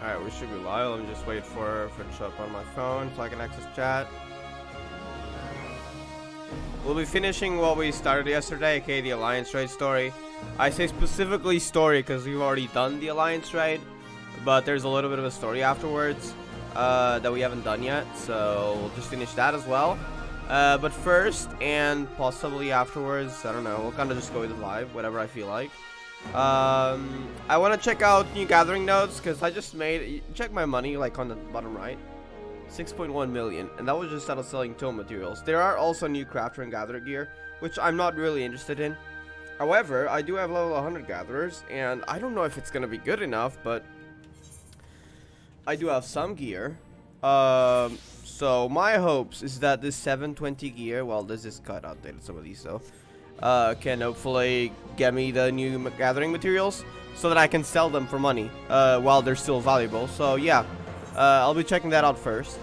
Alright, we should be live. Let me just wait for it to show up on my phone so I can access chat. We'll be finishing what we started yesterday, aka the Alliance Raid story. I say specifically story because we've already done the Alliance Raid, but there's a little bit of a story afterwards that we haven't done yet, so we'll just finish that as well. But first, and possibly afterwards, I don't know, we'll kind of just go with it live, whatever I feel like. I want to check out new gathering nodes because I just made, check my money like on the bottom right, 6.1 million, and that was just out of selling tool materials. There are also new crafter and gatherer gear, which I'm not really interested in. However, I do have level 100 gatherers, and I don't know if it's gonna be good enough, but I do have some gear. So my hopes is that this 720 gear, well, this is quite outdated, some of these though, can hopefully get me the new gathering materials so that I can sell them for money while they're still valuable. So yeah, I'll be checking that out first.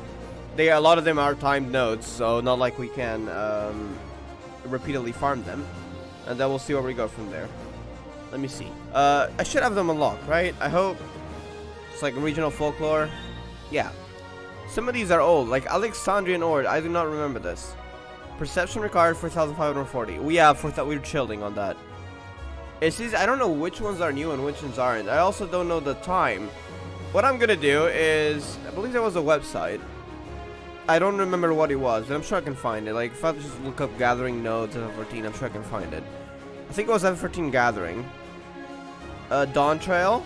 A lot of them are timed nodes, so not like we can repeatedly farm them, and then we'll see where we go from there. Let me see. I should have them unlocked, right? I hope. It's like regional folklore. Yeah. Some of these are old, like Alexandrian Ord. I do not remember this. Perception required 4,540. We're chilling on that. I don't know which ones are new and which ones aren't. I also don't know the time. What I'm gonna do is, I believe there was a website. I don't remember what it was, but I'm sure I can find it. Like if I just look up gathering nodes FF14, I'm sure I can find it. I think it was FF14 gathering. Dawn Trail.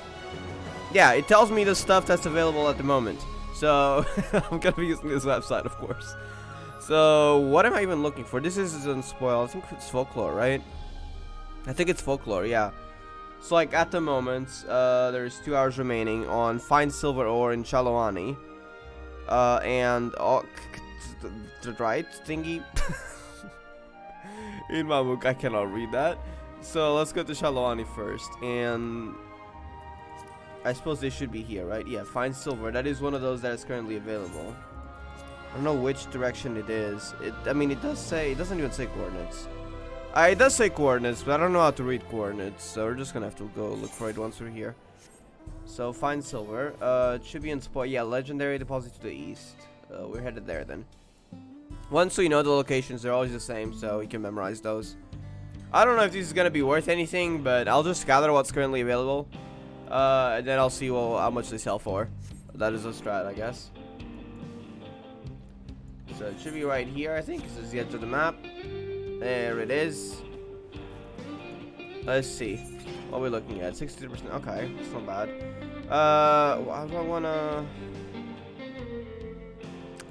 Yeah, it tells me the stuff that's available at the moment. So I'm gonna be using this website, of course. So what am I even looking for? This is unspoiled. I think it's folklore, right? I think it's folklore, yeah. So like at the moment, there's 2 hours remaining on find silver ore in Chalawani. And the right thingy. In my book, I cannot read that. So let's go to Chalawani first, and I suppose they should be here, right? Yeah, find silver. That is one of those that is currently available. I don't know which direction it is. I mean, it does say, it doesn't even say coordinates. It does say coordinates, but I don't know how to read coordinates, so we're just gonna have to go look for it once we're here. So, find silver. It should be in spot. Yeah, legendary deposit to the east. We're headed there then. Once we know the locations, they're always the same, so we can memorize those. I don't know if this is gonna be worth anything, but I'll just gather what's currently available. And then I'll see how much they sell for. That is a strat, I guess. So it should be right here, I think. This is the edge of the map. There it is. Let's see. What are we looking at? 62%. Okay, it's not bad. How do I wanna?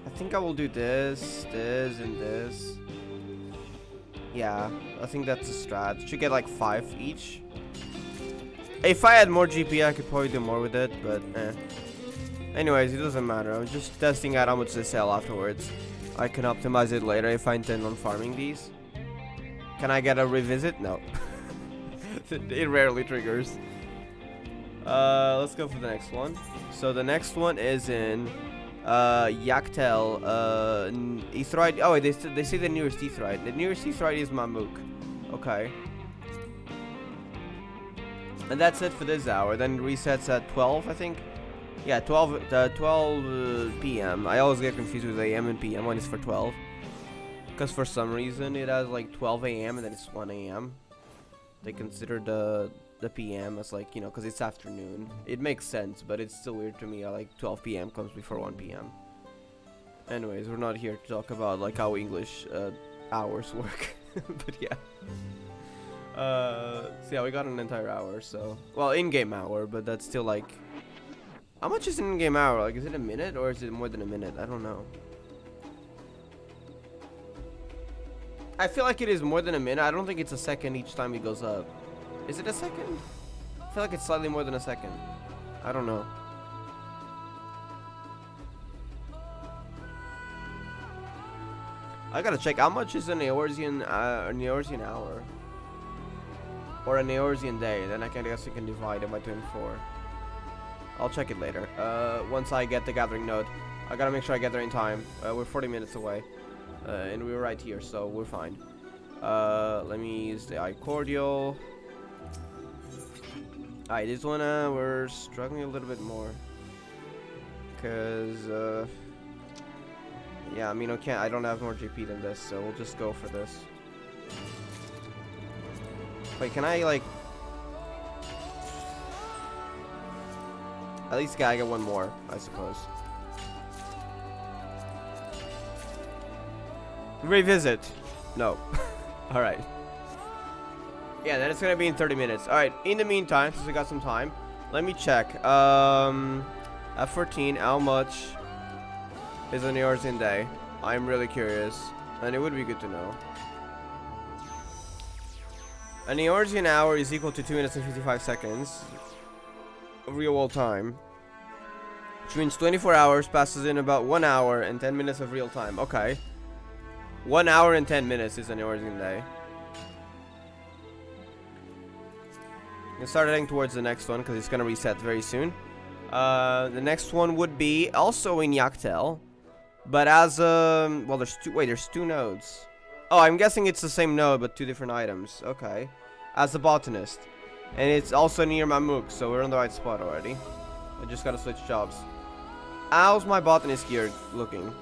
I think I will do this, this, and this. Yeah, I think that's a strat. Should get like 5 each. If I had more GP, I could probably do more with it, but eh. Anyways, it doesn't matter. I'm just testing out how much they sell afterwards. I can optimize it later if I intend on farming these. Can I get a revisit? No. It rarely triggers. Let's go for the next one. So the next one is in Yaktel, Etherite. Oh, wait, they say the nearest Etherite. The nearest Etherite is Mamuk. Okay. And that's it for this hour. Then resets at 12, I think. Yeah, 12 p.m. I always get confused with AM and PM when it's for 12. Because for some reason it has like 12 a.m. and then it's 1 a.m. They consider the PM as like, you know, because it's afternoon. It makes sense, but it's still weird to me. Like 12 p.m. comes before 1 p.m. Anyways, we're not here to talk about like how English hours work. But yeah. So yeah, we got an entire hour, so well, in-game hour, but that's still like, how much is an in-game hour? Like, is it a minute or is it more than a minute? I don't know. I feel like it is more than a minute. I don't think it's a second each time it goes up. Is it a second? I feel like it's slightly more than a second. I don't know. I gotta check how much is an Eorzean hour. Or an Eorzean day, then I guess you can divide it by 24. I'll check it later. Once I get the gathering node. I gotta make sure I get there in time. We're 40 minutes away. And we're right here, so we're fine. Let me use the eye cordial. Alright, this one we're struggling a little bit more. Cause yeah, I mean, I don't have more GP than this, so we'll just go for this. Wait, can I like at least gotta get one more, I suppose. Revisit. No. Alright. Yeah, then it's gonna be in 30 minutes. Alright, in the meantime, since we got some time, let me check. F14, how much is an Eorzean day? I'm really curious, and it would be good to know. An Eorzean hour is equal to 2 minutes and 55 seconds of real world time, which means 24 hours passes in about 1 hour and 10 minutes of real time. Okay. 1 hour and 10 minutes is an Eorzean day. I'm start heading towards the next one because it's gonna reset very soon. The next one would be also in Yaktel, but as well, there's two nodes. Oh, I'm guessing it's the same node but two different items. Okay, as a botanist, and it's also near Mamuk, so we're on the right spot already. I just gotta switch jobs. How's my botanist gear looking?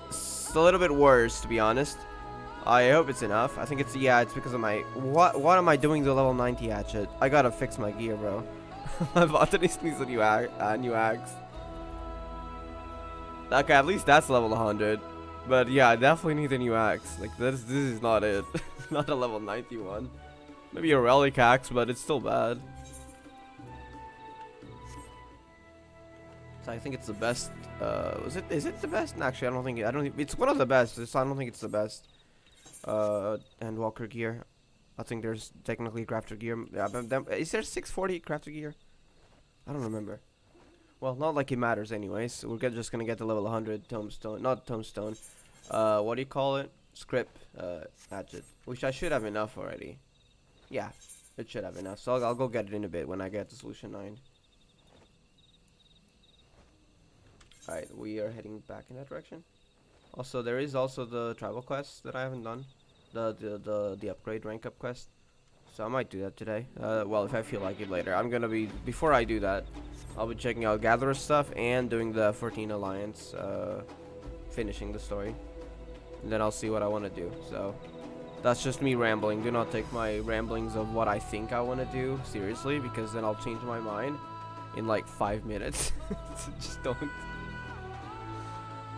It's a little bit worse, to be honest. I hope it's enough. I think it's, yeah, it's because of my, what am I doing to level 90 hatchet? I gotta fix my gear, bro. My botanist needs a new axe. Okay, at least that's level 100. But yeah, I definitely need a new axe. Like, this is not it. Not a level 91. Maybe a relic axe, but it's still bad. So I think it's the best. Is it the best? Actually, I don't think it's one of the best. I don't think it's the best. And walker gear. I think there's technically crafter gear. Yeah, but is there 640 crafter gear? I don't remember. Well, not like it matters anyways. We're just gonna get to level 100 tombstone, not tombstone. What do you call it? Script hatchet, which I should have enough already. Yeah, it should have enough. So I'll go get it in a bit when I get to solution 9. Alright, we are heading back in that direction. Also, there is also the travel quest that I haven't done. The upgrade rank up quest. So I might do that today. Well, if I feel like it later. I'm gonna be, before I do that, I'll be checking out Gatherer stuff and doing the 14 Alliance, finishing the story. And then I'll see what I want to do. So, that's just me rambling. Do not take my ramblings of what I think I want to do seriously, because then I'll change my mind in like 5 minutes. Just don't.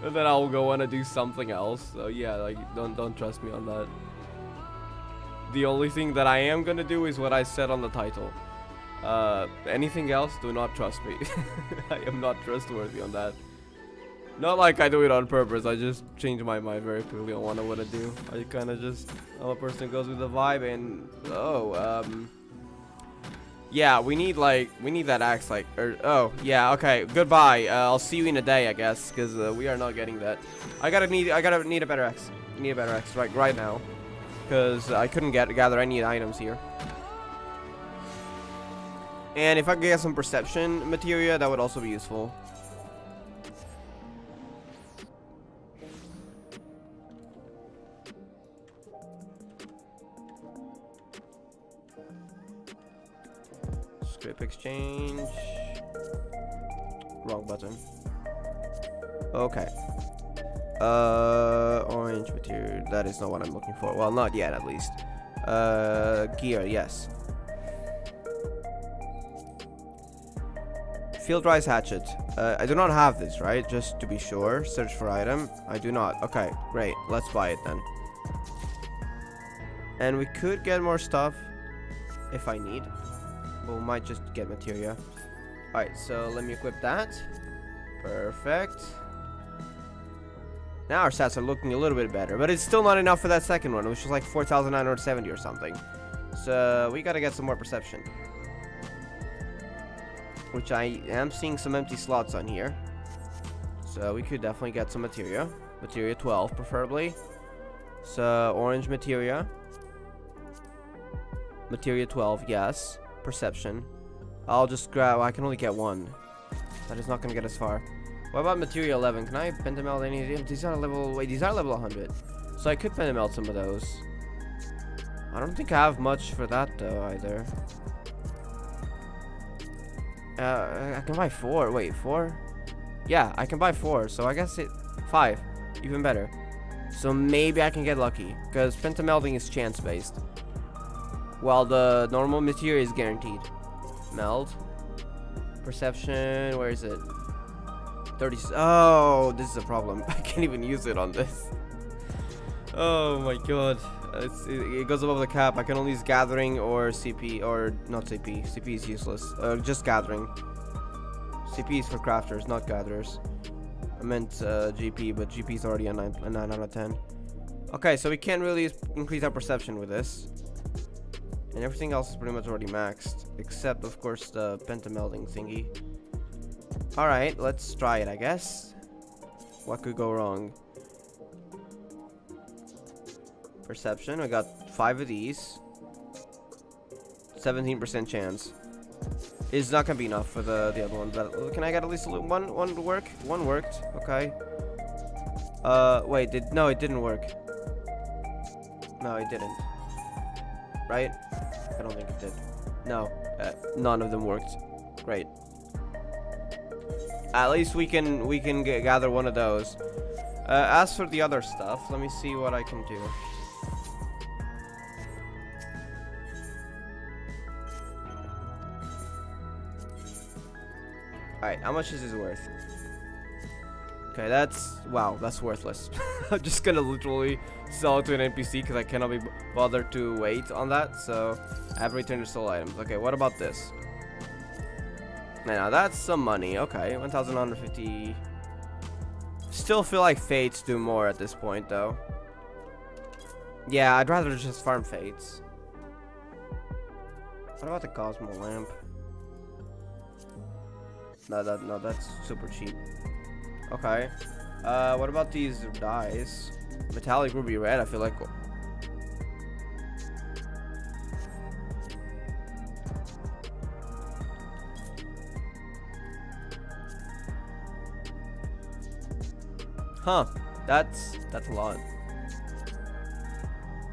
And then I'll go want to do something else. So yeah, like don't trust me on that. The only thing that I am gonna do is what I said on the title. Anything else, do not trust me. I am not trustworthy on that. Not like I do it on purpose. I just change my mind very quickly on what I want to do. I kind of just, I'm a person who goes with the vibe, and yeah, we need that axe, like, oh, yeah, okay, goodbye. I'll see you in a day, I guess, because we are not getting that. I gotta need a better axe. Need a better axe right now, because I couldn't gather any items here. And if I could get some perception materia, that would also be useful. Script exchange. Wrong button. Okay. Orange material. That is not what I'm looking for. Well, not yet, at least. Gear, yes. Field rise hatchet. I do not have this, right? Just to be sure. Search for item. I do not. Okay, great. Let's buy it then. And we could get more stuff if I need. But we might just get materia. Alright, so let me equip that. Perfect. Now our stats are looking a little bit better, but it's still not enough for that second one, which was like 4,970 or something. So we gotta get some more perception. Which I am seeing some empty slots on here. So we could definitely get some materia. Materia 12 preferably. So orange materia. Materia 12, yes. Perception. I'll just grab, I can only get one. That is not gonna get us far. What about materia 11? Can I pentamelt any of these? These are level, wait, these are level 100. So I could pentamelt some of those. I don't think I have much for that though either. I can buy 4. Wait, 4? Yeah, I can buy 4, so I guess 5. Even better. So maybe I can get lucky, because pentamelding is chance-based. While the normal material is guaranteed. Meld. Perception, where is it? 30. Oh, this is a problem. I can't even use it on this. Oh my god. It goes above the cap. I can only use gathering or CP, or not CP. CP is useless. Just gathering. CP is for crafters, not gatherers. I meant GP, but GP is already a 9 out of 10. Okay, so we can't really increase our perception with this. And everything else is pretty much already maxed. Except, of course, the pentamelding thingy. Alright, let's try it, I guess. What could go wrong? Perception, I got 5 of these. 17% chance. It's not gonna be enough for the other one, but can I get at least one to work? One worked, okay. Wait, no, it didn't work. No, it didn't. Right? I don't think it did. No, none of them worked. Great. At least we can gather one of those. As for the other stuff, let me see what I can do. Alright, how much is this worth? Okay, that's worthless. I'm just gonna literally sell it to an NPC because I cannot be bothered to wait on that. So I have returned the soul items. Okay, what about this? Now that's some money. Okay, 1,150. Still feel like fates do more at this point, though. Yeah, I'd rather just farm fates. What about the Cosmo lamp? No, that's super cheap. Okay. What about these dyes? Metallic ruby red, I feel like. Huh. That's a lot.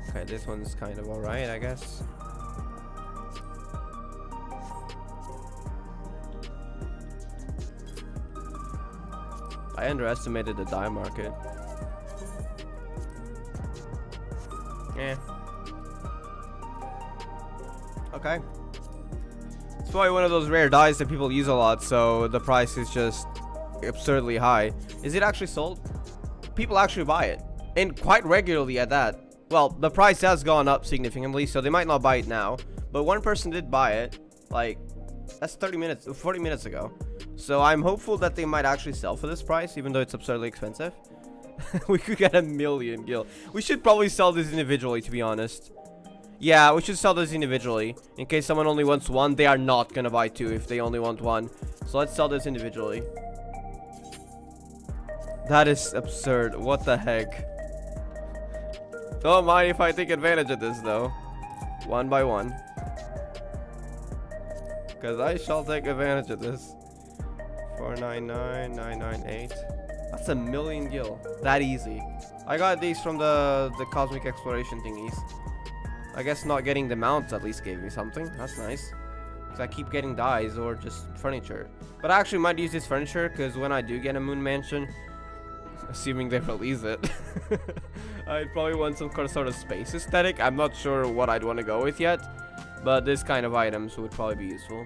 Okay, this one's kind of alright, I guess. I underestimated the dye market. Yeah. Okay. It's probably one of those rare dyes that people use a lot, so the price is just absurdly high. Is it actually sold? People actually buy it, and quite regularly at that. Well, the price has gone up significantly, so they might not buy it now. But one person did buy it, like, that's 40 minutes ago. So I'm hopeful that they might actually sell for this price, even though it's absurdly expensive. We could get 1,000,000 gil. We should probably sell this individually, to be honest. Yeah, we should sell this individually. In case someone only wants one, they are not gonna buy 2 if they only want 1. So let's sell this individually. That is absurd. What the heck? Don't mind if I take advantage of this, though. One by one. Because I shall take advantage of this. 499, 998. That's 1,000,000 gil. That easy. I got these from the cosmic exploration thingies. I guess not getting the mounts at least gave me something. That's nice. Because I keep getting dyes or just furniture. But I actually might use this furniture because when I do get a moon mansion, assuming they release it, I'd probably want some sort of space aesthetic. I'm not sure what I'd want to go with yet, but this kind of items would probably be useful.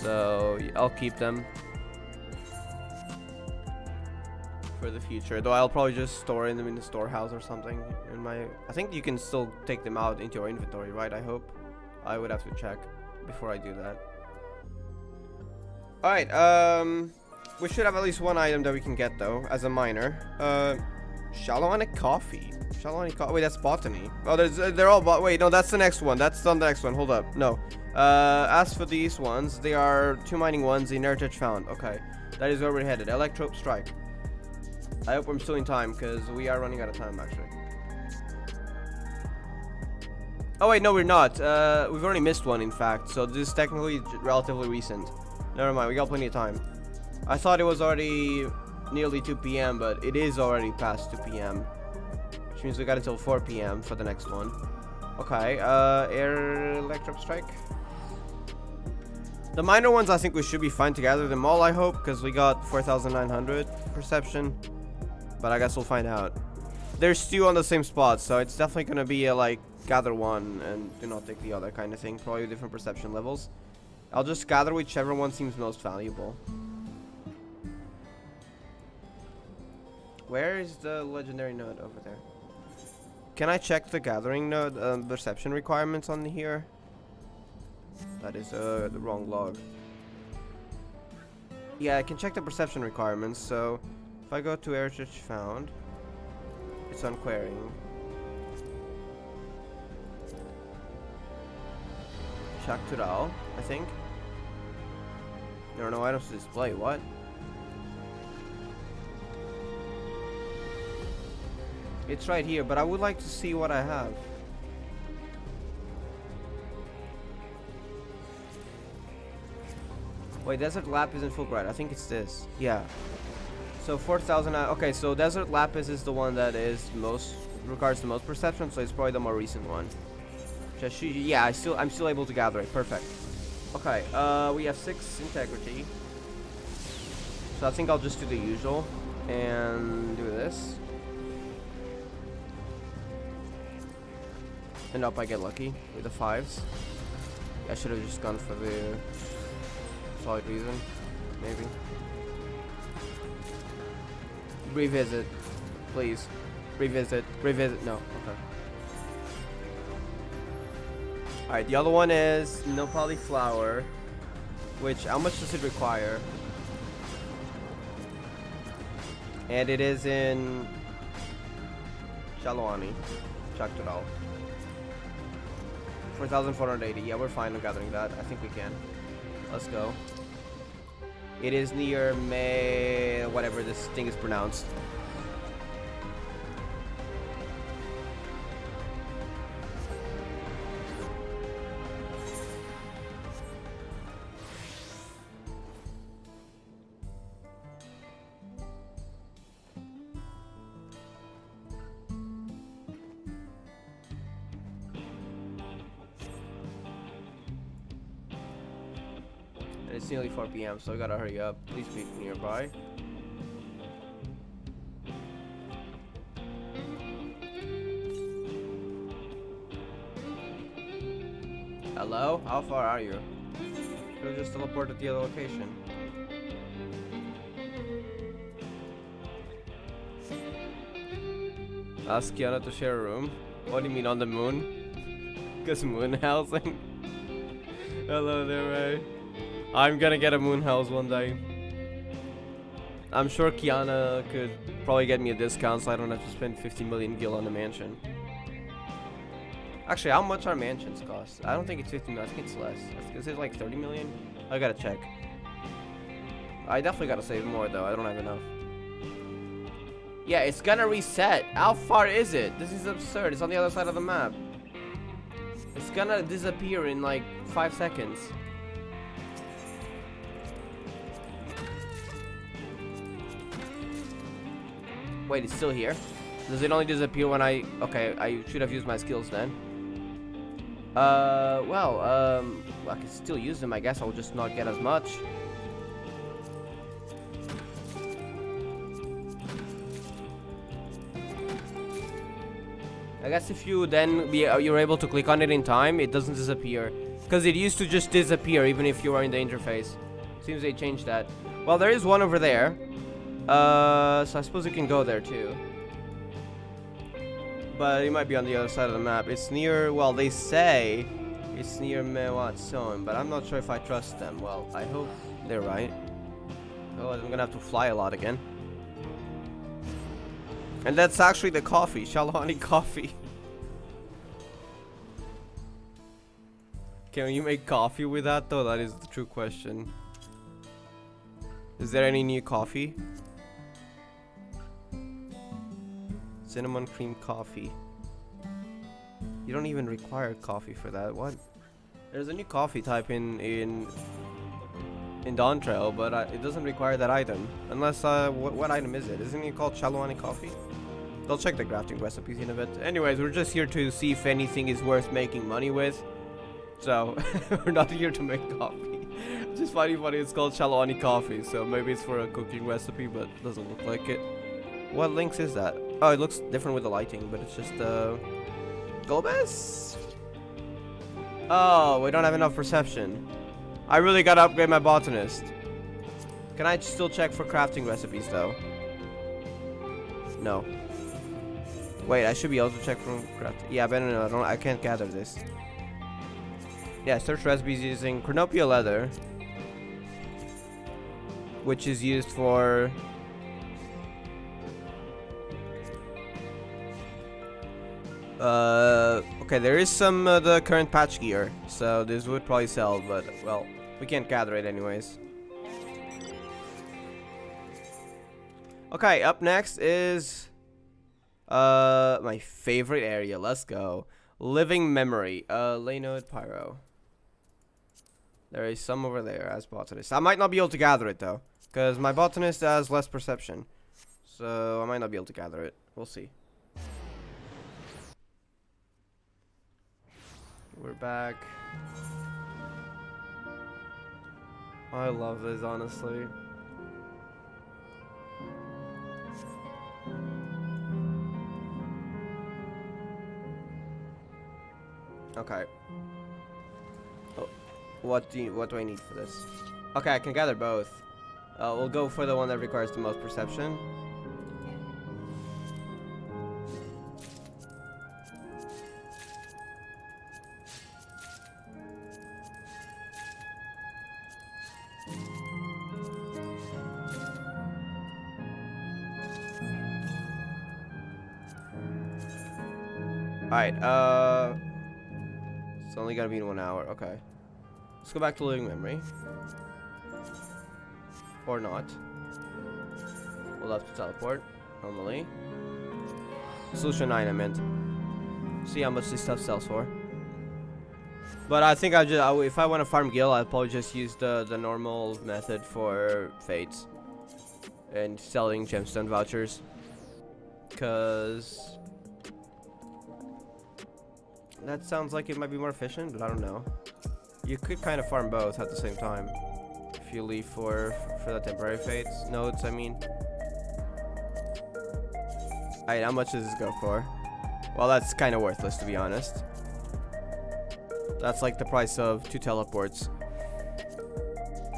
So I'll keep them for the future, though I'll probably just store them in the storehouse or something. I think you can still take them out into your inventory, right? I hope. I would have to check before I do that. All right, we should have at least one item that we can get, though, as a miner. Shalonic coffee. Shalonic coffee. Wait, that's botany. Oh, they're all wait, no, that's the next one. That's on the next one. Hold up. No. As for these ones, they are 2 mining ones. The heritage found. Okay, that is where we're headed. Electrope strike. I hope I'm still in time because we are running out of time, actually. Oh wait, no, we're not. We've already missed one, in fact. So this is technically relatively recent. Never mind. We got plenty of time. I thought it was already nearly 2 p.m., but it is already past 2 p.m. Which means we got until 4 p.m. for the next one. Okay, air electro strike. The minor ones, I think we should be fine to gather them all, I hope, because we got 4,900 perception. But I guess we'll find out. There's two on the same spot, so it's definitely going to be a, like, gather one and do not take the other kind of thing. Probably different perception levels. I'll just gather whichever one seems most valuable. Where is the legendary node? Over there. Can I check the gathering node perception requirements on here? That is the wrong log. Yeah, I can check the perception requirements. So if I go to heritage found, it's on querying. Shaktural, I think. There are no items to display. What? It's right here, but I would like to see what I have. Wait, Desert Lapis in Fulbright. I think it's this. Yeah. So 4,000. Okay, so Desert Lapis is the one that is most regards the most perception, so it's probably the more recent one. Yeah, I'm still able to gather it. Perfect. Okay, we have 6 integrity. So I think I'll just do the usual and do this. And hope I get lucky with the 5s. I should have just gone for the solid reason, maybe. Revisit, please. Revisit. No, okay. Alright, the other one is no polyflower, which, how much does it require? And it is in Shalwani, Chaktural. 4,480. Yeah, we're fine with gathering that. I think we can. Let's go. It is near whatever this thing is pronounced. It's nearly 4 p.m., so I gotta hurry up. Please be nearby. Hello? How far are you? You'll just teleport to the other location. Ask Kiana to share a room. What do you mean on the moon? Cause moon housing. Hello there, Ray. I'm gonna get a moon house one day. I'm sure Kiana could probably get me a discount so I don't have to spend 50 million gil on the mansion. Actually, how much are mansions cost? I don't think it's 50 million, I think it's less. Is it like 30 million? I gotta check. I definitely gotta save more though, I don't have enough. Yeah, it's gonna reset. How far is it? This is absurd, it's on the other side of the map. It's gonna disappear in like 5 seconds. Wait, it's still here? Does it only disappear when I... Okay, I should have used my skills then. I can still use them. I guess I'll just not get as much. I guess if you then you're able to click on it in time, it doesn't disappear. Because it used to just disappear even if you were in the interface. Seems they changed that. Well, there is one over there. So I suppose you can go there too. But it might be on the other side of the map. It's near, well, they say it's near Mewatson, but I'm not sure if I trust them. Well, I hope they're right. Otherwise, I'm gonna have to fly a lot again. And that's actually the coffee, Shalhani coffee. Can you make coffee with that though? That is the true question. Is there any new coffee? Cinnamon cream coffee. You don't even require coffee for that. What? There's a new coffee type in Dawn Trail, but it doesn't require that item. Unless, what item is it? Isn't it called Shalwani coffee? I'll check the crafting recipes in a bit. Anyways, we're just here to see if anything is worth making money with. So, we're not here to make coffee. Just finding funny, it's called Shalawani coffee, so maybe it's for a cooking recipe, but doesn't look like it. What links is that? Oh, it looks different with the lighting, but it's just Gomez? Oh, we don't have enough perception. I really gotta upgrade my botanist. Can I still check for crafting recipes though? No. Wait, I should be able to check for crafting. Yeah, but no, I can't gather this. Yeah, search recipes using Cornopia leather, which is used for okay, there is some the current patch gear, so this would probably sell, but well, we can't gather it anyways. Okay, up next is my favorite area. Let's go. Living memory. Laynode Pyro. There is some over there as botanist. I might not be able to gather it though, because my botanist has less perception, so I might not be able to gather it. We'll see. We're back. I love this, honestly. Okay. Oh, what do I need for this? Okay, I can gather both. We'll go for the one that requires the most perception. Alright, it's only gonna be in 1 hour, okay. Let's go back to living memory. Or not. We'll have to teleport, normally. Solution 9, I meant. See how much this stuff sells for. But I think if I want to farm Gil, I'll probably just use the normal method for Fates. And selling gemstone vouchers. Because that sounds like it might be more efficient, but I don't know. You could kind of farm both at the same time if you leave for the temporary fates nodes, I mean. Alright, how much does this go for? Well, that's kind of worthless, to be honest. That's like the price of 2 teleports.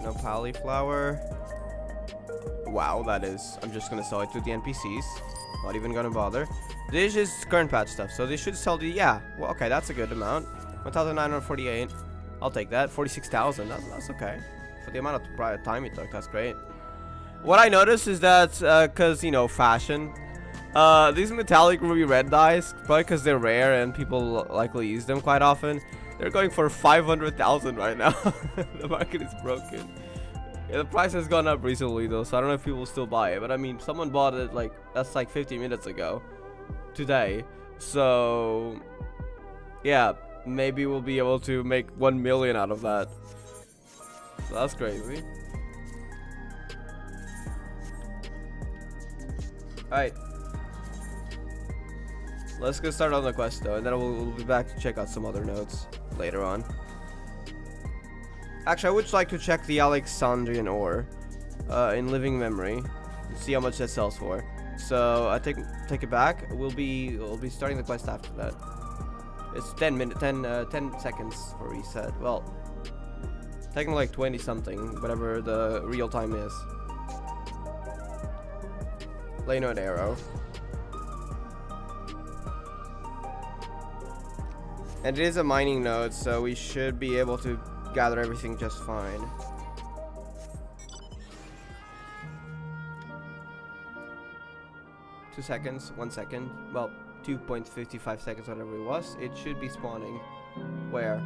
No cauliflower. Wow, that is. I'm just gonna sell it to the NPCs. Not even gonna bother. This is current patch stuff, so they should sell the, yeah, well, okay, that's a good amount. 1,948, I'll take that. 46,000, that's okay. For the amount of time it took, that's great. What I noticed is that, cause, you know, fashion, these metallic ruby red dyes, probably cause they're rare and people likely use them quite often, they're going for 500,000 right now. The market is broken. Yeah, the price has gone up recently though, so I don't know if people still buy it, but I mean, someone bought it like, that's like 50 minutes ago. Today, so yeah, maybe we'll be able to make 1 million out of that. So that's crazy. Alright, let's get started on the quest though, and then we'll be back to check out some other nodes later on. Actually, I would like to check the Alexandrian ore in living memory and see how much that sells for. So I take it back. We'll be starting the quest after that. It's 10 seconds for reset. Well, taking like 20 something, whatever the real time is. Laynode arrow. And it is a mining node, so we should be able to gather everything just fine. 2 seconds, 1 second, well, 2.55 seconds, whatever it was. It should be spawning. Where?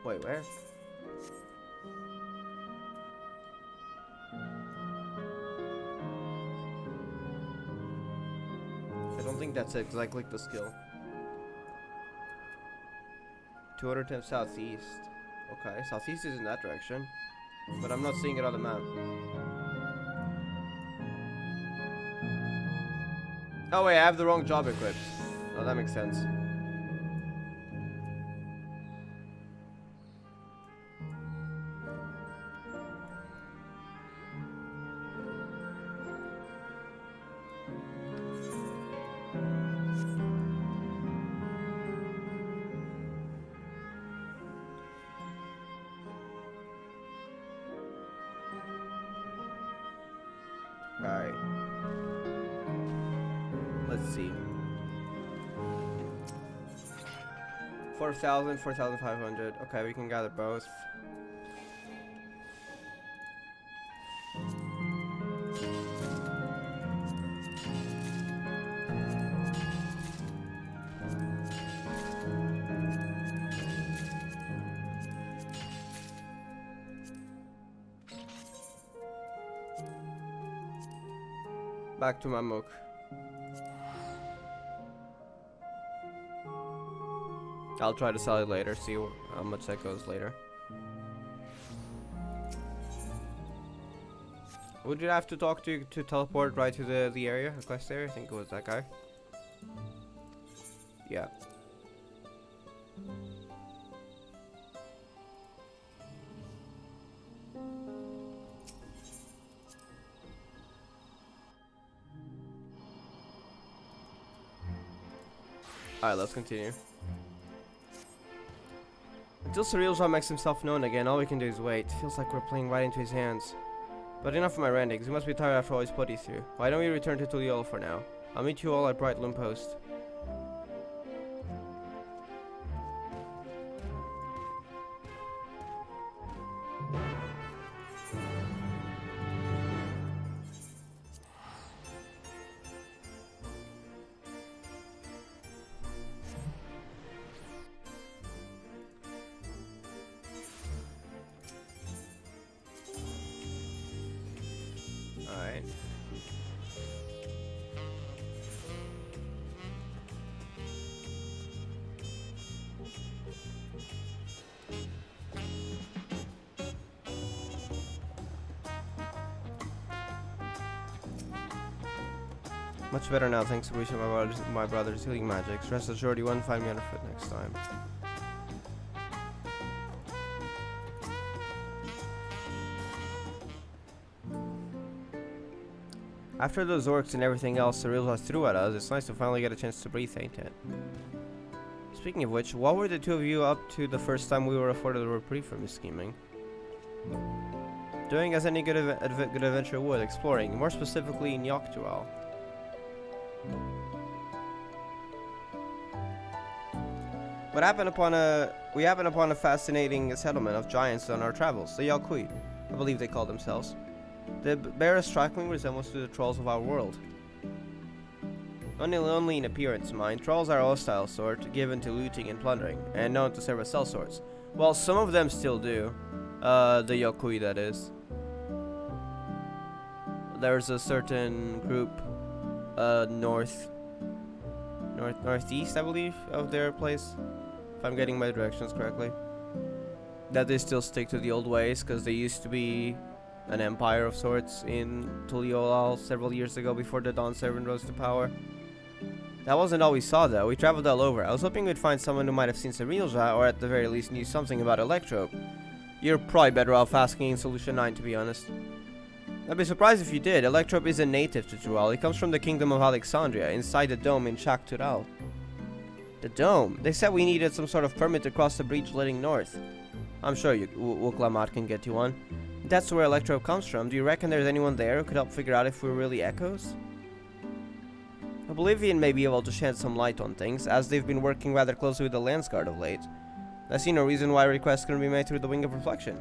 Wait, where? I don't think that's exactly the skill. 210 southeast. Okay, southeast is in that direction. But I'm not seeing it on the map. Oh wait, I have the wrong job equipped. Oh, that makes sense. Alright. Let's see. 4,000, 4,500. Okay, we can gather both. Back to Mamuk. I'll try to sell it later, see how much that goes later. Would you have to talk to teleport right to the area, the quest area? I think it was that guy. Yeah. Alright, let's continue. Until Surreal's makes himself known again, all we can do is wait. Feels like we're playing right into his hands. But enough of my rantings, he must be tired after all he's put you through. Why don't we return to Tuliol for now? I'll meet you all at Bright Loom Post. Alright. Much better now, thanks to wishing my brother's healing magics. Rest assured you won't find me on a foot next time. After those orcs and everything else Cyril threw at us, it's nice to finally get a chance to breathe, ain't it? Speaking of which, what were the two of you up to the first time we were afforded a reprieve from his scheming? Doing as any good adventure would, exploring, more specifically in Yogg-Tural. We happened upon a fascinating settlement of giants on our travels, the Yogg-Kui, I believe they call themselves. They bear a striking resemblance to the trolls of our world. Only in appearance, mind. Trolls are a hostile sort, given to looting and plundering, and known to serve as sellswords. Well, some of them still do. The Yogg-Kui, that is. There's a certain group, northeast, I believe, of their place, if I'm getting my directions correctly. That they still stick to the old ways, because they used to be an empire of sorts in Tuliol several years ago before the Dawn Servant rose to power. That wasn't all we saw though, we traveled all over. I was hoping we'd find someone who might have seen Serilja, or at the very least knew something about Electrope. You're probably better off asking in Solution 9, to be honest. I'd be surprised if you did. Electrope isn't native to Tural. He comes from the Kingdom of Alexandria, inside the dome in Shak-Tural. The dome? They said we needed some sort of permit to cross the breach leading north. I'm sure Wuklamat can get you one. That's where Electrope comes from. Do you reckon there's anyone there who could help figure out if we're really echoes? Oblivion may be able to shed some light on things, as they've been working rather closely with the Landsguard of late. I see no reason why requests couldn't be made through the Wing of Reflection.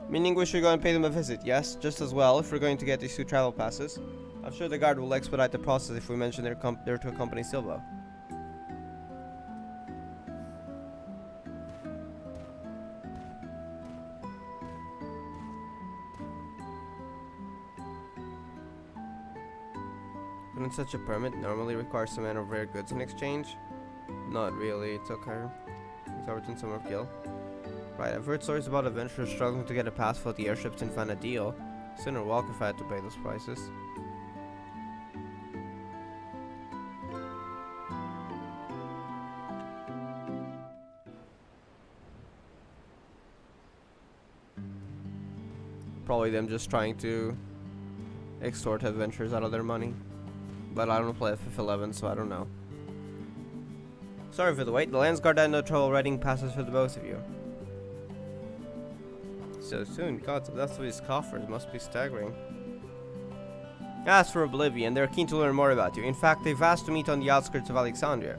Meaning we should go and pay them a visit, yes? Just as well, if we're going to get these 2 travel passes. I'm sure the guard will expedite the process if we mention they're to accompany Silva. Wouldn't such a permit normally require some amount of rare goods in exchange? Not really, it's okay. Exorbitant sum of gil. Right, I've heard stories about adventurers struggling to get a pass for the airships and find a deal. Sooner walk if I had to pay those prices. Probably them just trying to extort adventurers out of their money. But I don't play FF11, so I don't know. Sorry for the wait. The Landsguard had no trouble writing passes for the both of you. So soon? God, that's what his coffers must be staggering. As for Oblivion, they're keen to learn more about you. In fact, they've asked to meet on the outskirts of Alexandria.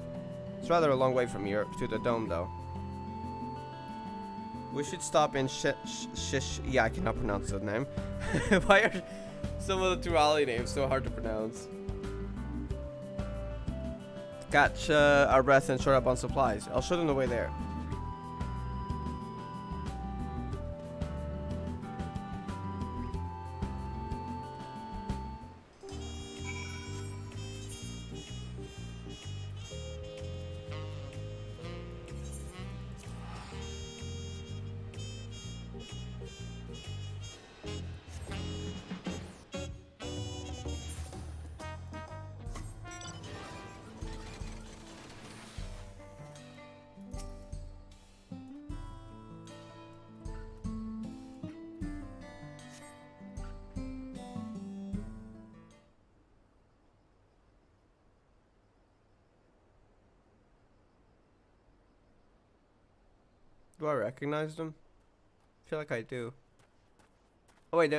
It's rather a long way from here to the dome, though. We should stop in yeah, I cannot pronounce that name. Why are some of the Turali names so hard to pronounce? Catch our breath and short up on supplies. I'll show them the way there. Do I recognize them? I feel like I do. Oh wait,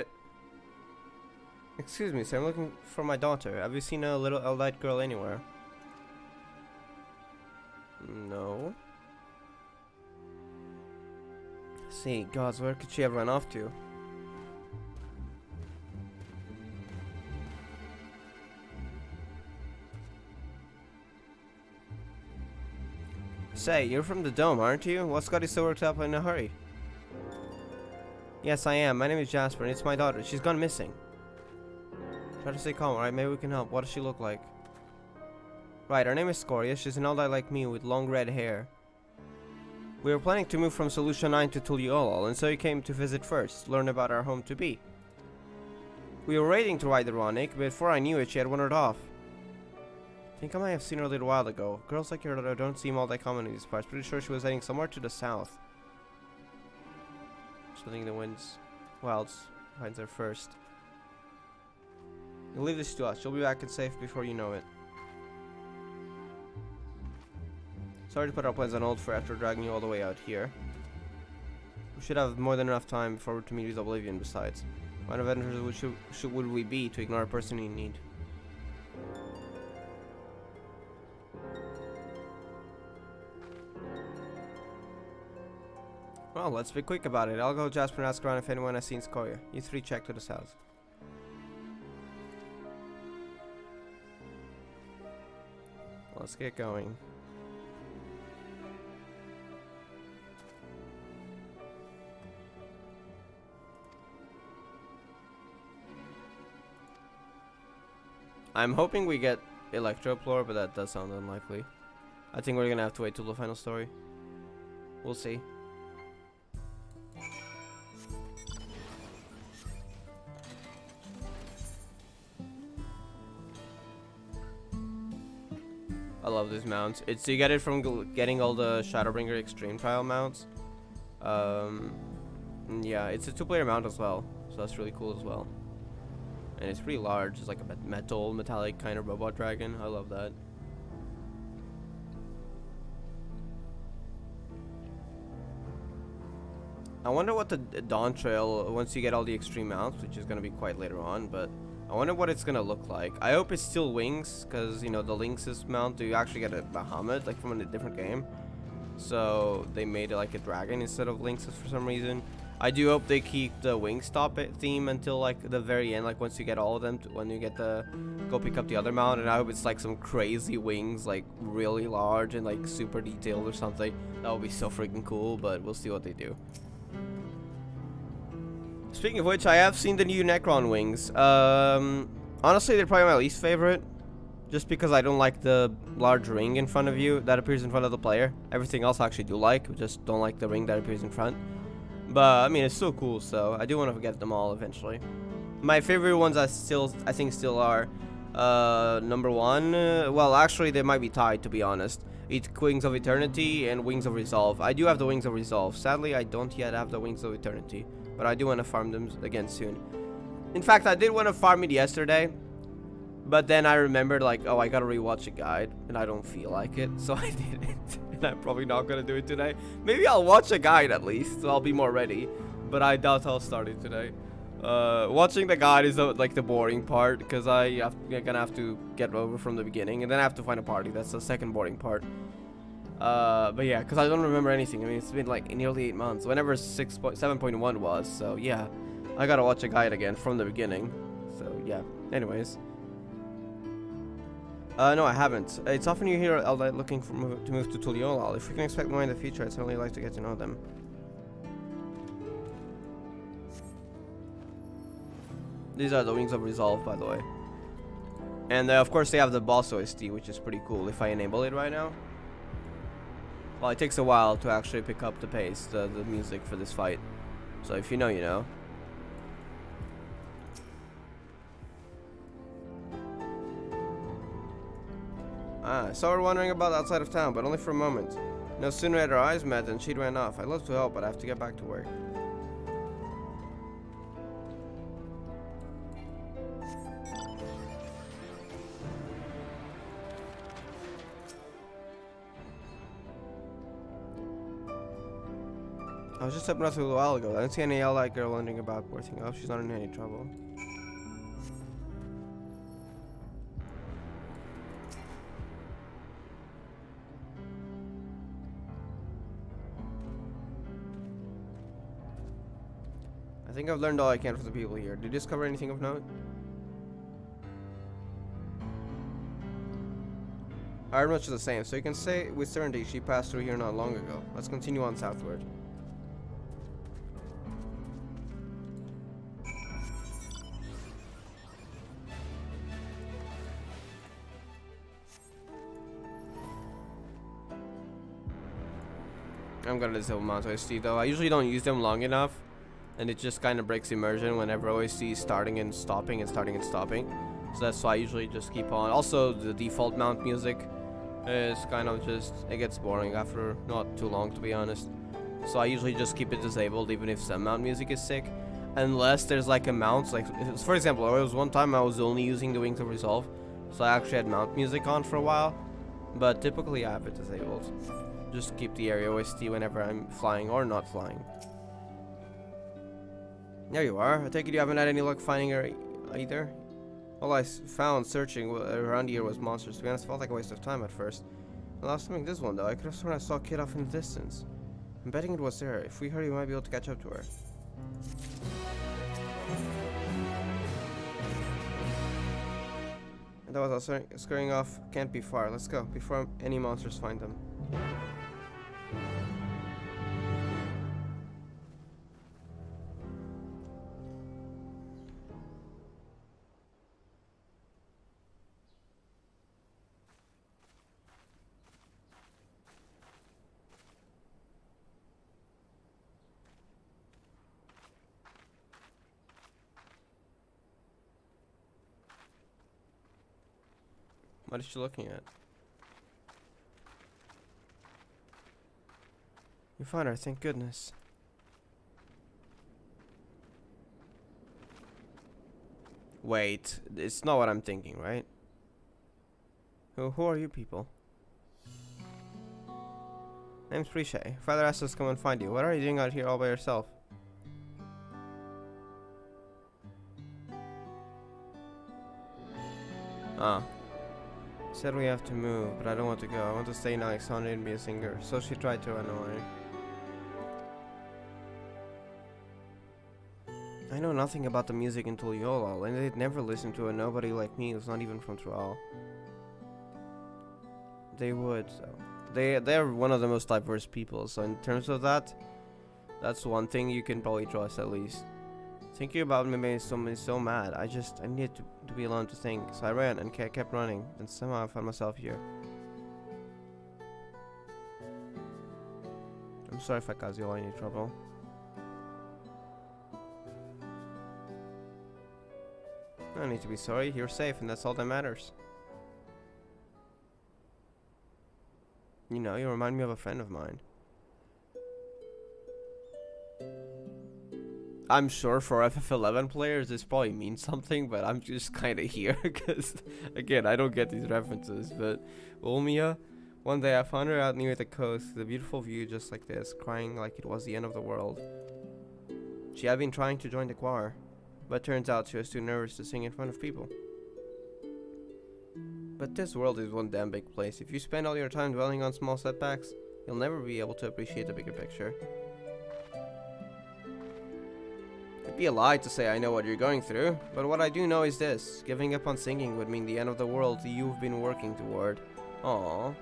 excuse me, sir. I'm looking for my daughter. Have you seen a little elite girl anywhere? No. See, gods, where could she have run off to? Say, you're from the dome, aren't you? What's got you so worked up in a hurry? Yes, I am. My name is Jasper, and it's my daughter. She's gone missing. Try to stay calm, alright? Maybe we can help. What does she look like? Right, her name is Scoria. She's an elder like me with long red hair. We were planning to move from Solution 9 to Tuliolol, and so you came to visit first, learn about our home to be. We were waiting to ride the Ronic, but before I knew it, she had wandered off. I think I might have seen her a little while ago. Girls like her don't seem all that common in these parts. Pretty sure she was heading somewhere to the south. Something the wilds finds her first. You'll leave this to us. She'll be back and safe before you know it. Sorry to put our plans on hold for after dragging you all the way out here. We should have more than enough time before to meet with Oblivion besides. What adventures would we be to ignore a person in need? Well, let's be quick about it. I'll go Jasper and ask around if anyone has seen Scoria. You three check to the south. Let's get going. I'm hoping we get Electroplore, but that does sound unlikely. I think we're gonna have to wait till the final story. We'll see. I love these mounts. It's you get it from getting all the Shadowbringer Extreme Trial mounts. Yeah, it's a 2-player mount as well, so that's really cool as well. And it's pretty large. It's like a metallic kind of robot dragon. I love that. I wonder what the Dawn Trail, once you get all the extreme mounts, which is going to be quite later on, but I wonder what it's going to look like. I hope it's still wings, because, you know, the Lynx's mount, you actually get a Bahamut, like from a different game. So they made it like a dragon instead of Lynx's for some reason. I do hope they keep the Wingstop theme until like the very end, like once you get all of them, when you get the go pick up the other mount. And I hope it's like some crazy wings, like really large and like super detailed or something. That would be so freaking cool, but we'll see what they do. Speaking of which, I have seen the new Necron wings. Honestly, they're probably my least favorite, just because I don't like the large ring in front of you that appears in front of the player. Everything else I actually do like, just don't like the ring that appears in front. But I mean, it's still cool, so I do want to get them all eventually. My favorite ones I think still are number 1. Well, actually, they might be tied, to be honest. It's Wings of Eternity and Wings of Resolve. I do have the Wings of Resolve. Sadly, I don't yet have the Wings of Eternity, but I do want to farm them again soon. In fact, I did want to farm it yesterday, but then I remembered, like, oh, I gotta rewatch a guide, and I don't feel like it, so I didn't. And I'm probably not gonna do it today. Maybe I'll watch a guide at least, so I'll be more ready, but I doubt I'll start it today. Watching the guide is like the boring part because I'm gonna have to get over from the beginning and then I have to find a party. That's the second boring part. But yeah, because I don't remember anything. I mean, it's been like nearly 8 months. Whenever 7.1 was, so yeah, I gotta watch a guide again from the beginning. So yeah. Anyways. No, I haven't. It's often you hear Eldite looking to move to Tuliolal. If we can expect more in the future, I'd certainly like to get to know them. These are the Wings of Resolve, by the way. And of course they have the boss OST, which is pretty cool if I enable it right now. Well, it takes a while to actually pick up the pace, the music for this fight. So if you know, you know. Ah, I saw her wandering about outside of town, but only for a moment. No sooner had our eyes met than she ran off. I'd love to help, but I have to get back to work. I was just up north a little while ago. I didn't see any Eldite girl wandering about. Poor thing. I hope she's not in any trouble. I think I've learned all I can from the people here. Did you discover anything of note? I heard much of the same, so you can say with certainty she passed through here not long ago. Let's continue on southward. I'm gonna disable Mount OST though. I usually don't use them long enough, and it just kind of breaks immersion whenever OST is starting and stopping and starting and stopping. So that's why I usually just keep on. Also, the default mount music is kind of just, it gets boring after not too long, to be honest. So I usually just keep it disabled even if some mount music is sick, unless there's like a mount, like for example, there was one time I was only using the Wings of Resolve, so I actually had mount music on for a while, but typically I have it disabled. Just keep the area OST whenever I'm flying or not flying. There you are. I take it you haven't had any luck finding her either? All I found searching around here was monsters. To be honest, it felt like a waste of time at first. I lost something this one though. I could have sworn I saw a kid off in the distance. I'm betting it was her. If we hurry, we might be able to catch up to her. And that was also scurrying off. Can't be far. Let's go before any monsters find them. What is she looking at? You found her, thank goodness. Wait, it's not what I'm thinking, right? Who are you people? Name's Prishay. Father asked us to come and find you. What are you doing out here all by yourself? Ah. Said we have to move, but I don't want to go. I want to stay in Alexandria and be a singer. So she tried to run away. I know nothing about the music in Tuliolal, and they'd never listen to a nobody like me who's not even from Tural. They would, so. They're one of the most diverse people, so in terms of that, that's one thing you can probably trust at least. Thinking about me made me so mad. I needed to be alone to think, so I ran and kept running. Then somehow I found myself here. I'm sorry if I caused you all any trouble. No need to be sorry. You're safe, and that's all that matters. You know, you remind me of a friend of mine. I'm sure for FF11 players this probably means something, but I'm just kind of here because, again, I don't get these references. But Ulmia, one day I found her out near the coast, the beautiful view just like this, crying like it was the end of the world. She had been trying to join the choir. but turns out she was too nervous to sing in front of people. But this world is one damn big place. If you spend all your time dwelling on small setbacks, you'll never be able to appreciate the bigger picture. It'd be a lie to say I know what you're going through, but what I do know is this. Giving up on singing would mean the end of the world you've been working toward. Aww.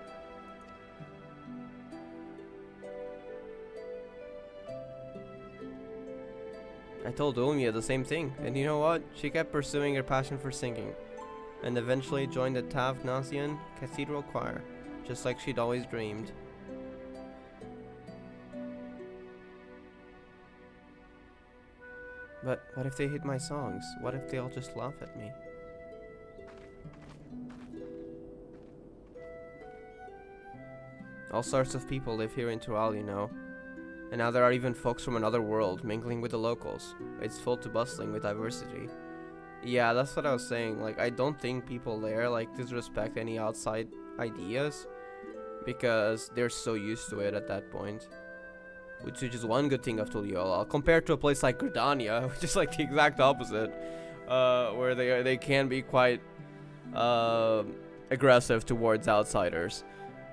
I told Ulmia the same thing, and you know what? She kept pursuing her passion for singing, and eventually joined the Tavnasian Cathedral Choir, just like she'd always dreamed. But what if they hate my songs? What if they all just laugh at me? All sorts of people live here in Tural, you know. And now there are even folks from another world mingling with the locals. It's full to bustling with diversity. Yeah, that's what I was saying. Like, I don't think people there, like, disrespect any outside ideas, because they're so used to it at that point. Which is one good thing of Tuliyola, compared to a place like Gridania, which is like the exact opposite, where they can be quite aggressive towards outsiders.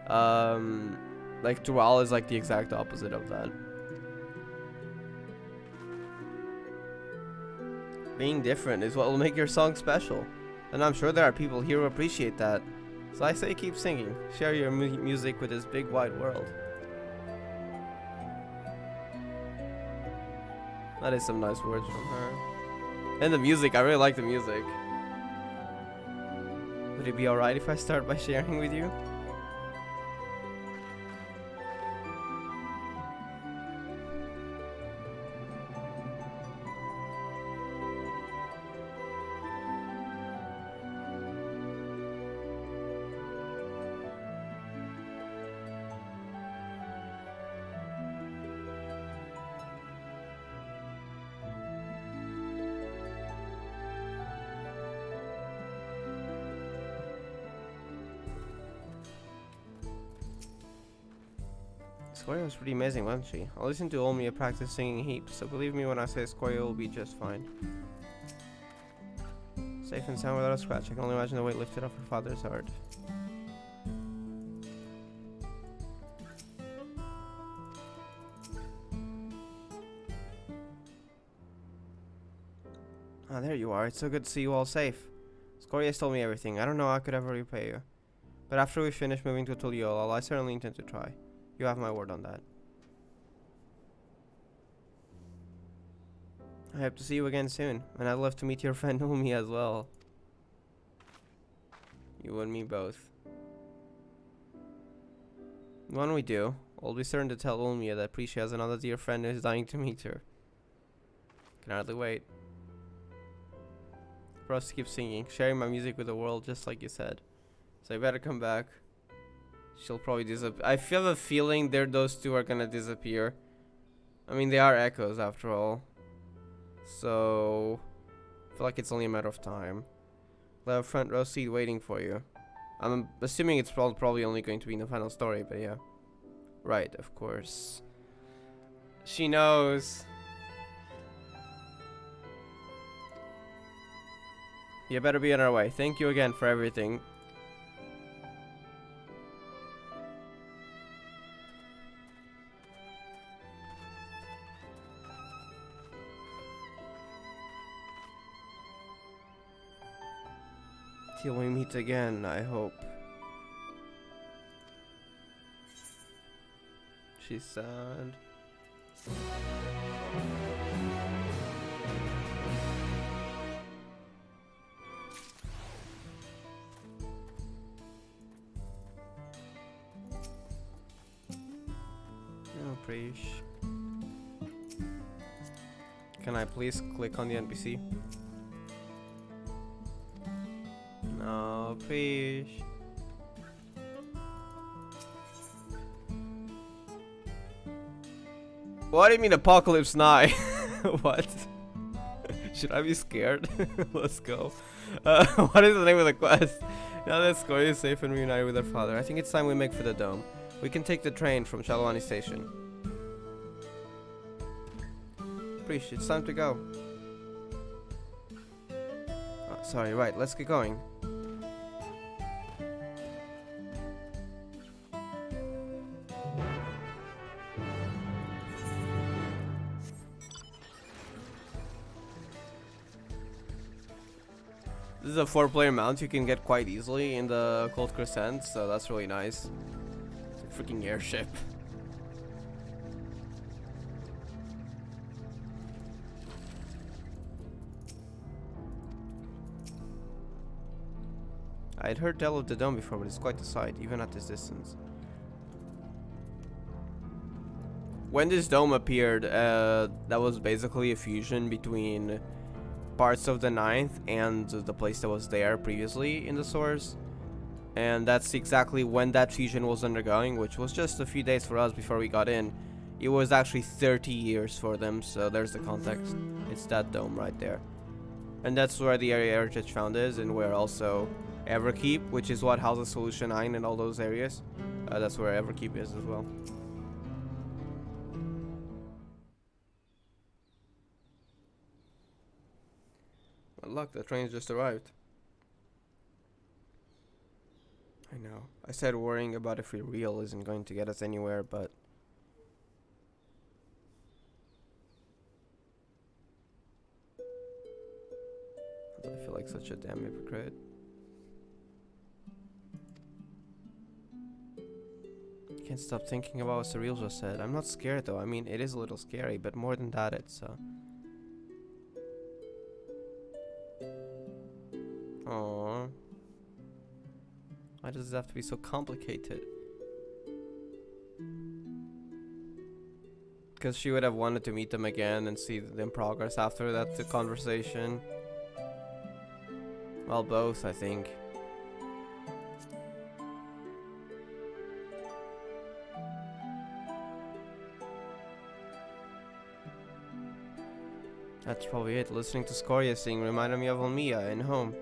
Like Tural is like the exact opposite of that. Being different is what will make your song special, and I'm sure there are people here who appreciate that. So I say keep singing, share your music with this big wide world. That is some nice words from her. And the music, I really like the music. Would it be alright if I start by sharing with you? Scoria was pretty amazing, wasn't she? I'll listen to Olmia practice singing heaps, so believe me when I say Scoria will be just fine. Safe and sound without a scratch. I can only imagine the weight lifted off her father's heart. Ah, there you are. It's so good to see you all safe. Scoria told me everything. I don't know how I could ever repay you. But after we finish moving to Tuliyola, I certainly intend to try. You have my word on that. I hope to see you again soon, and I'd love to meet your friend Umi as well. You and me both. When we do, I'll be certain to tell Ulmia that Prisha has another dear friend who is dying to meet her. Can hardly wait. For us to keep singing, sharing my music with the world just like you said. So you better come back. She'll probably disappear. I feel a feeling those two are gonna disappear. I mean, they are echoes after all. So, I feel like it's only a matter of time. We'll have a front row seat waiting for you. I'm assuming it's probably only going to be in the final story, but yeah. Right, of course. She knows. You better be on our way. Thank you again for everything. Till we meet again, I hope. She's sad. Oh, Prish. Can I please click on the NPC? No, Prish. What do you mean apocalypse nigh? What? Should I be scared? Let's go. What is the name of the quest? Now that Scoria is safe and reunited with her father, I think it's time we make for the dome. We can take the train from Shalwani Station. Prish, it's time to go. Sorry, right, let's get going. This is a 4-player mount you can get quite easily in the Cold Crescent, so that's really nice. It's a freaking airship. I'd heard tell of the dome before, but it's quite the sight, even at this distance. When this dome appeared, that was basically a fusion between parts of the 9th and the place that was there previously in the source. And that's exactly when that fusion was undergoing, which was just a few days for us before we got in. It was actually 30 years for them, so there's the context. It's that dome right there. And that's where the area Heritage Found is, and where also Everkeep, which is what houses Solution 9 and all those areas. That's where Everkeep is as well. Well, look, the train's just arrived. I know. I said worrying about if we're real isn't going to get us anywhere, but... I feel like such a damn hypocrite. Can't stop thinking about what Cyril just said. I'm not scared though. I mean, it is a little scary, but more than that, it's Aww. Why does it have to be so complicated? Because she would have wanted to meet them again and see them progress after that conversation. Well, both, I think. That's probably it. Listening to Scoria sing reminded me of Olmia and home.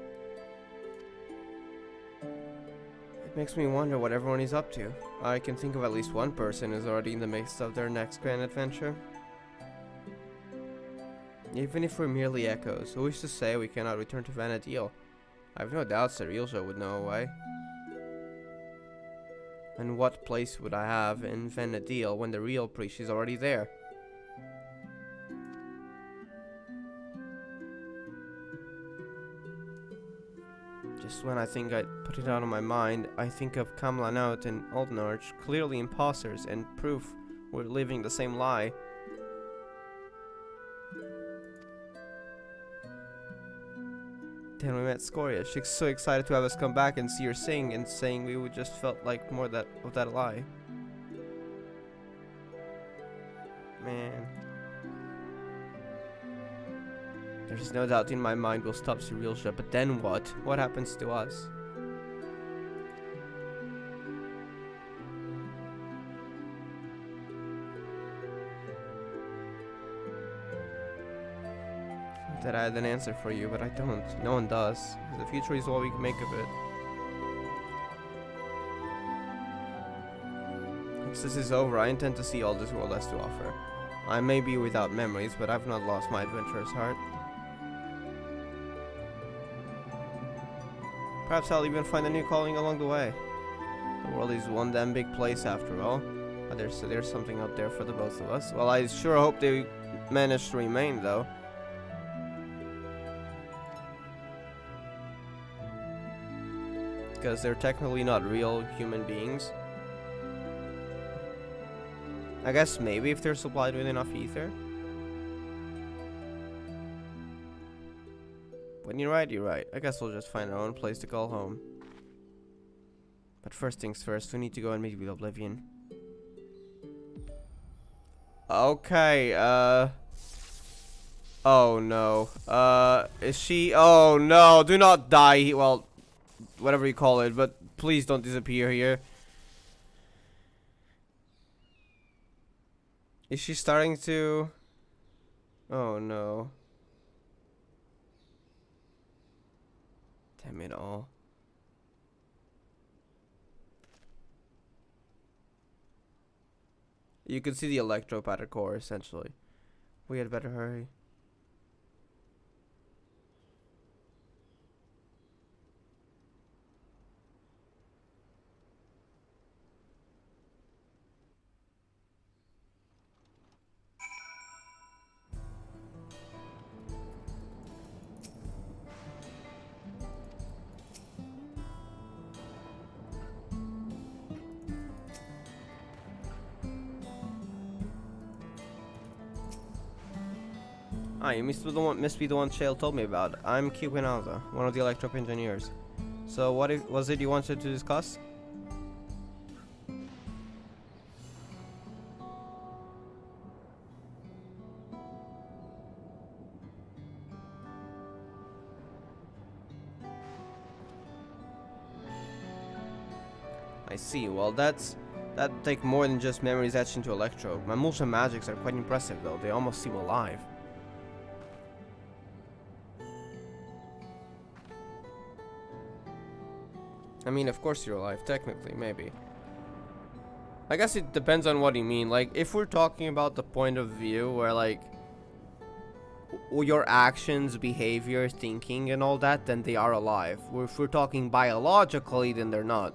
It makes me wonder what everyone is up to. I can think of at least one person who's already in the midst of their next grand adventure. Even if we're merely echoes, who is to say we cannot return to Vanadil? I have no doubts that Ilja would know a way. And what place would I have in Vanadil when the real priest is already there? Just when I think I'd put it out of my mind, I think of Kamlanot and Oldnorch, clearly imposters and proof we're living the same lie. Then we met Scoria. She's so excited to have us come back and see her sing, and saying we would just felt like more of that lie. Man. There's no doubt in my mind we'll stop Cyrilja, but then what? What happens to us? That I had an answer for you, but I don't. No one does. The future is what we can make of it. Once this is over, I intend to see all this world has to offer. I may be without memories, but I've not lost my adventurous heart. Perhaps I'll even find a new calling along the way. The world is one damn big place after all. There's something out there for the both of us. Well, I sure hope they manage to remain, though. Because they're technically not real human beings. I guess maybe if they're supplied with enough ether. When you're right. I guess we'll just find our own place to call home. But first things first, we need to go and meet with Oblivion. Okay, oh no. Is she? Oh no, do not die. Well, whatever you call it, but please don't disappear here. Is she starting to? Oh no. Damn it all. You can see the electro at her core, essentially. We had better hurry. Ah, you must be the one Shale told me about. I'm Kiwinalda, one of the electro engineers. So what was it you wanted to discuss? I see. Well, that'd take more than just memories etched into electro. My motion magics are quite impressive, though. They almost seem alive. I mean, of course you're alive, technically, maybe. I guess it depends on what you mean. Like, if we're talking about the point of view where, like, your actions, behavior, thinking, and all that, then they are alive. If we're talking biologically, then they're not.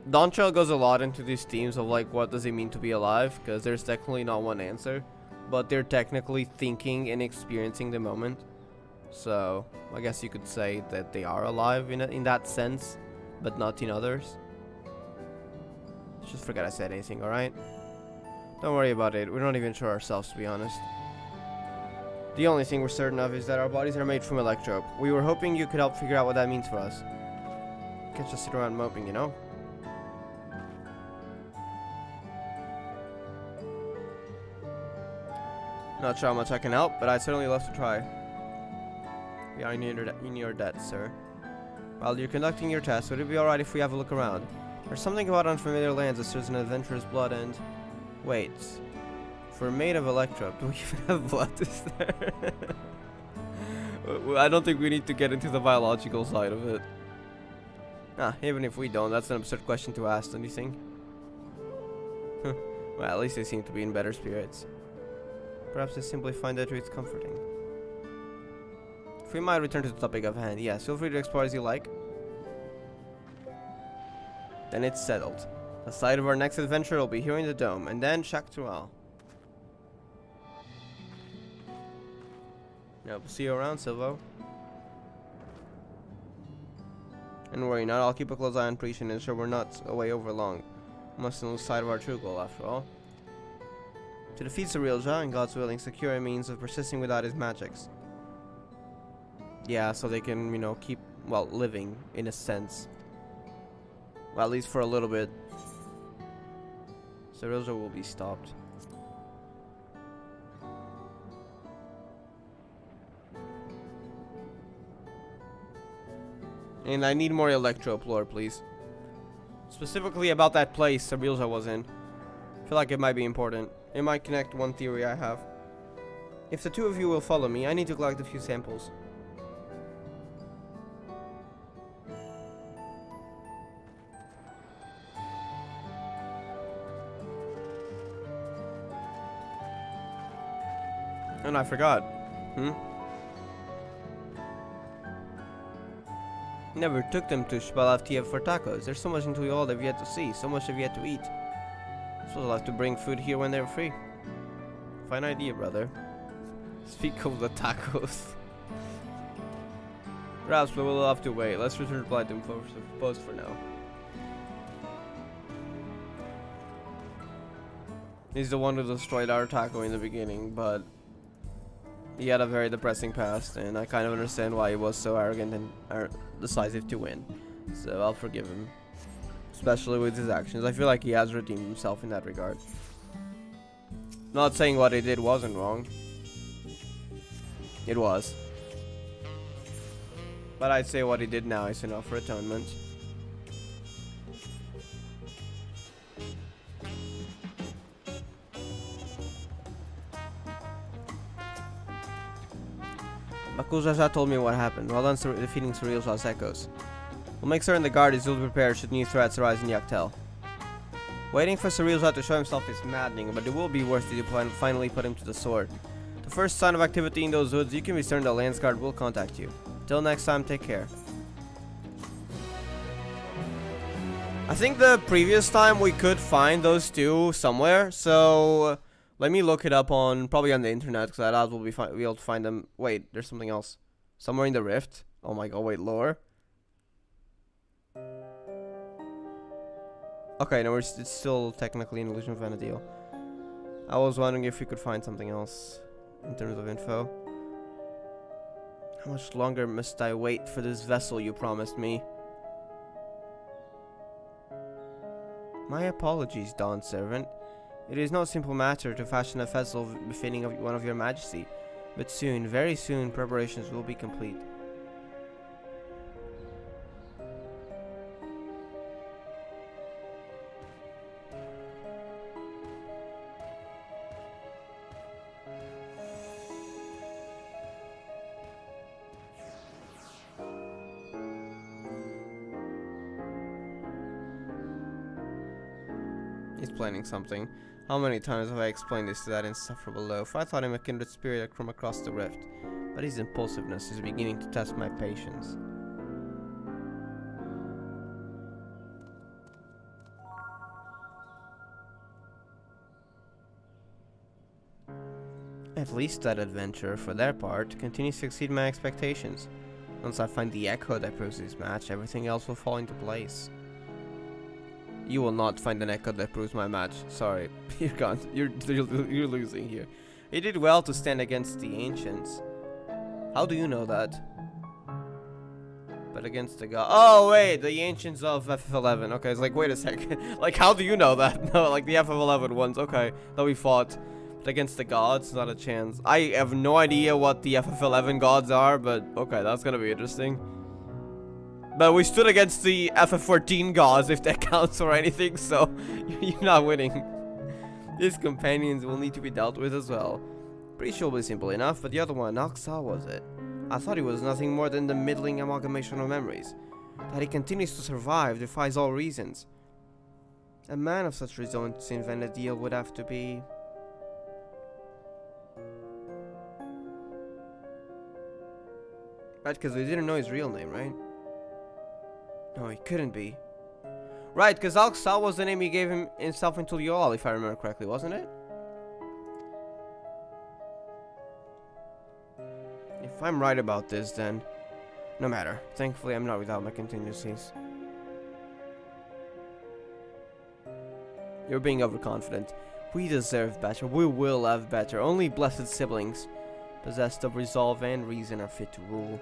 Dontrell goes a lot into these themes of, like, what does it mean to be alive? Because there's technically not one answer. But they're technically thinking and experiencing the moment. So, I guess you could say that they are alive in that sense, but not in others. Just forget I said anything, alright? Don't worry about it, we're not even sure ourselves, to be honest. The only thing we're certain of is that our bodies are made from electro. We were hoping you could help figure out what that means for us. Can't just sit around moping, you know? Not sure how much I can help, but I'd certainly love to try. We are in your debt, sir. While you're conducting your test, would it be alright if we have a look around? There's something about unfamiliar lands that stirs an adventurer's blood and... Wait. If we're made of electro, do we even have blood? Is there? I don't think we need to get into the biological side of it. Ah, even if we don't, that's an absurd question to ask, don't you think? Well, at least they seem to be in better spirits. Perhaps they simply find that truth comforting. If we might return to the topic of hand, yes, feel free to explore as you like. Then it's settled. The site of our next adventure will be here in the dome, and then Shaktual. Now, we'll see you around, Silvo. And worry not, I'll keep a close eye on Preach and ensure we're not away over long. We mustn't lose sight of our true goal, after all. To defeat Sarilja, and God's willing, secure a means of persisting without his magics. Yeah, so they can, you know, keep, well, living, in a sense. Well, at least for a little bit. Sarilja will be stopped. And I need more electro lore, please. Specifically about that place Sarilja was in. I feel like it might be important. It might connect one theory I have. If the two of you will follow me, I need to collect a few samples. And I forgot. Never took them to Shbalavtiev for tacos. There's so much into you all that I've yet to see, so much I've yet to eat. Suppose I'll have to bring food here when they're free. Fine idea, brother. Speak of the tacos. Perhaps we will have to wait. Let's return to Platinum Post for now. He's the one who destroyed our taco in the beginning, but he had a very depressing past, and I kind of understand why he was so arrogant and decisive to win. So I'll forgive him. Especially with his actions. I feel like he has redeemed himself in that regard. Not saying what he did wasn't wrong. It was. But I'd say what he did now is enough for atonement. Bakuzaja told me what happened. Well done defeating Sarilja's echoes. We'll make certain the guard is ill prepared should new threats arise in Yaktel. Waiting for Sarilja to show himself is maddening, but it will be worth it to finally put him to the sword. The first sign of activity in those woods, you can be certain the Lance Guard will contact you. Till next time, take care. I think the previous time we could find those two somewhere, so let me look it up probably on the internet, because I doubt we'll be able to find them. Wait, there's something else. Somewhere in the rift. Oh my god, wait, lore? Okay, no, it's still technically an illusion of Vanadil. I was wondering if we could find something else in terms of info. How much longer must I wait for this vessel you promised me? My apologies, Dawn Servant. It is no simple matter to fashion a vessel befitting of one of your majesty, but soon, very soon, preparations will be complete. He's planning something. How many times have I explained this to that insufferable loaf? I thought him a kindred spirit from across the rift, but his impulsiveness is beginning to test my patience. At least that adventure, for their part, continues to exceed my expectations. Once I find the echo that proves this match, everything else will fall into place. You will not find an echo that proves my match. Sorry, you're gone. You're losing here. He did well to stand against the ancients. How do you know that? But against the god. Oh wait, the ancients of FF11. Okay, it's like wait a second. Like how do you know that? No, like the FF11 ones. Okay, that we fought. But against the gods, not a chance. I have no idea what the FF11 gods are, but okay, that's gonna be interesting. But we stood against the FF14 gods, if that counts or anything, so you're not winning. These companions will need to be dealt with as well. Pretty sure it'll be simple enough, but the other one, Oxa, was it? I thought he was nothing more than the middling amalgamation of memories. That he continues to survive defies all reasons. A man of such resolve to invent a deal would have to be... Right, because we didn't know his real name, right? No, he couldn't be. Right, because Al-Qasal was the name he gave himself in Tuliol, if I remember correctly, wasn't it? If I'm right about this, then... No matter. Thankfully, I'm not without my contingencies. You're being overconfident. We deserve better. We will have better. Only blessed siblings, possessed of resolve and reason, are fit to rule.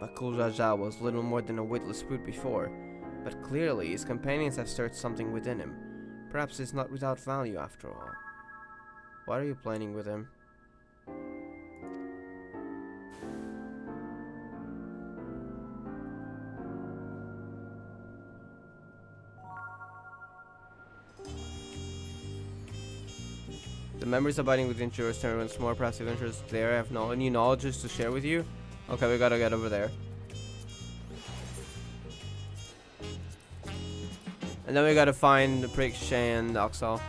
Bakul Jaja was little more than a witless brute before, but clearly his companions have stirred something within him. Perhaps it's not without value after all. What are you planning with him? The memories abiding within yours turn once more. Perhaps the adventurers there have new knowledge to share with you. Okay, we gotta get over there. And then we gotta find the Prick, and Oxal.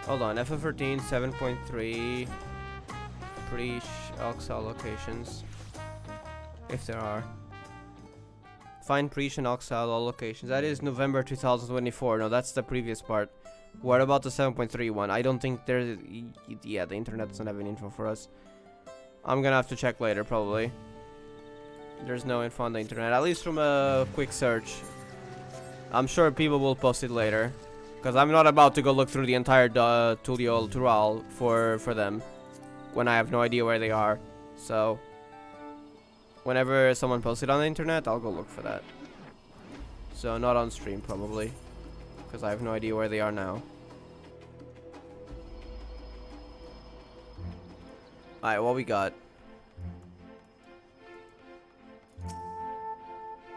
Hold on, FF13 7.3 Prick, Oxal locations. If there are. Find Prick and Oxal all locations. That is November 2024. No, that's the previous part. What about the 7.3 one? I don't think there's... Yeah, the internet doesn't have any info for us. I'm gonna have to check later, probably. There's no info on the internet, at least from a quick search. I'm sure people will post it later, because I'm not about to go look through the entire Tuliol Tural for them, when I have no idea where they are. So, whenever someone posts it on the internet, I'll go look for that. So, not on stream, probably, because I have no idea where they are now. Alright, what we got?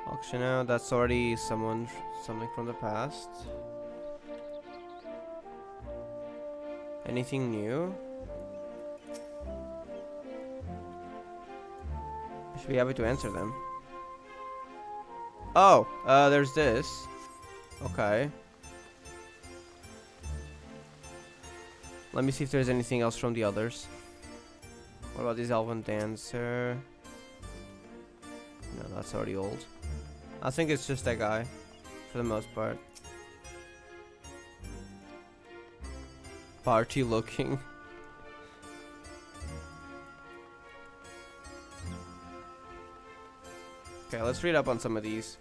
Auction out, that's already something from the past. Anything new? I should be happy to answer them. Oh, there's this. Okay. Let me see if there's anything else from the others. What about this Elven Dancer? No, that's already old. I think it's just that guy, for the most part. Party looking. Okay, let's read up on some of these.